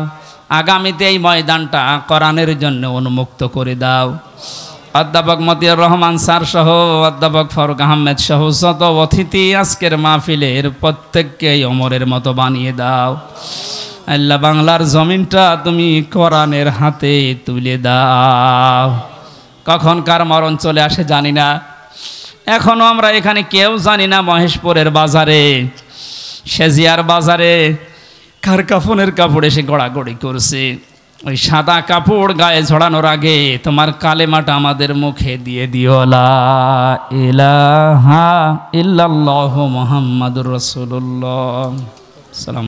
আগামীতে এই ময়দানটা কোরআনের জন্য উন্মুক্ত করে দাও। অধ্যাপক মতিউর রহমান স্যার সহ অধ্যাপক ফারুক আহমেদ সহ যত অতিথি আজকের মাহফিলের প্রত্যেককেই ওমরের মতো বানিয়ে দাও আল্লাহ। বাংলার জমিনটা তুমি কোরআনের হাতে তুলে দাও। কখন কার মরণ চলে আসে জানি না, এখনো আমরা এখানে কেউ জানি না মহেশপুরের বাজারে, সেজিয়ার বাজারে কার কাফনের কাপড় এসে গড়াগড়ি করছে। ওই সাদা কাপড় গায়ে ঝড়ানোর আগে তোমার কালেমাটা আমাদের মুখে দিয়ে দিও, লা ইলাহা ইল্লাল্লাহু মুহাম্মাদুর রাসূলুল্লাহ।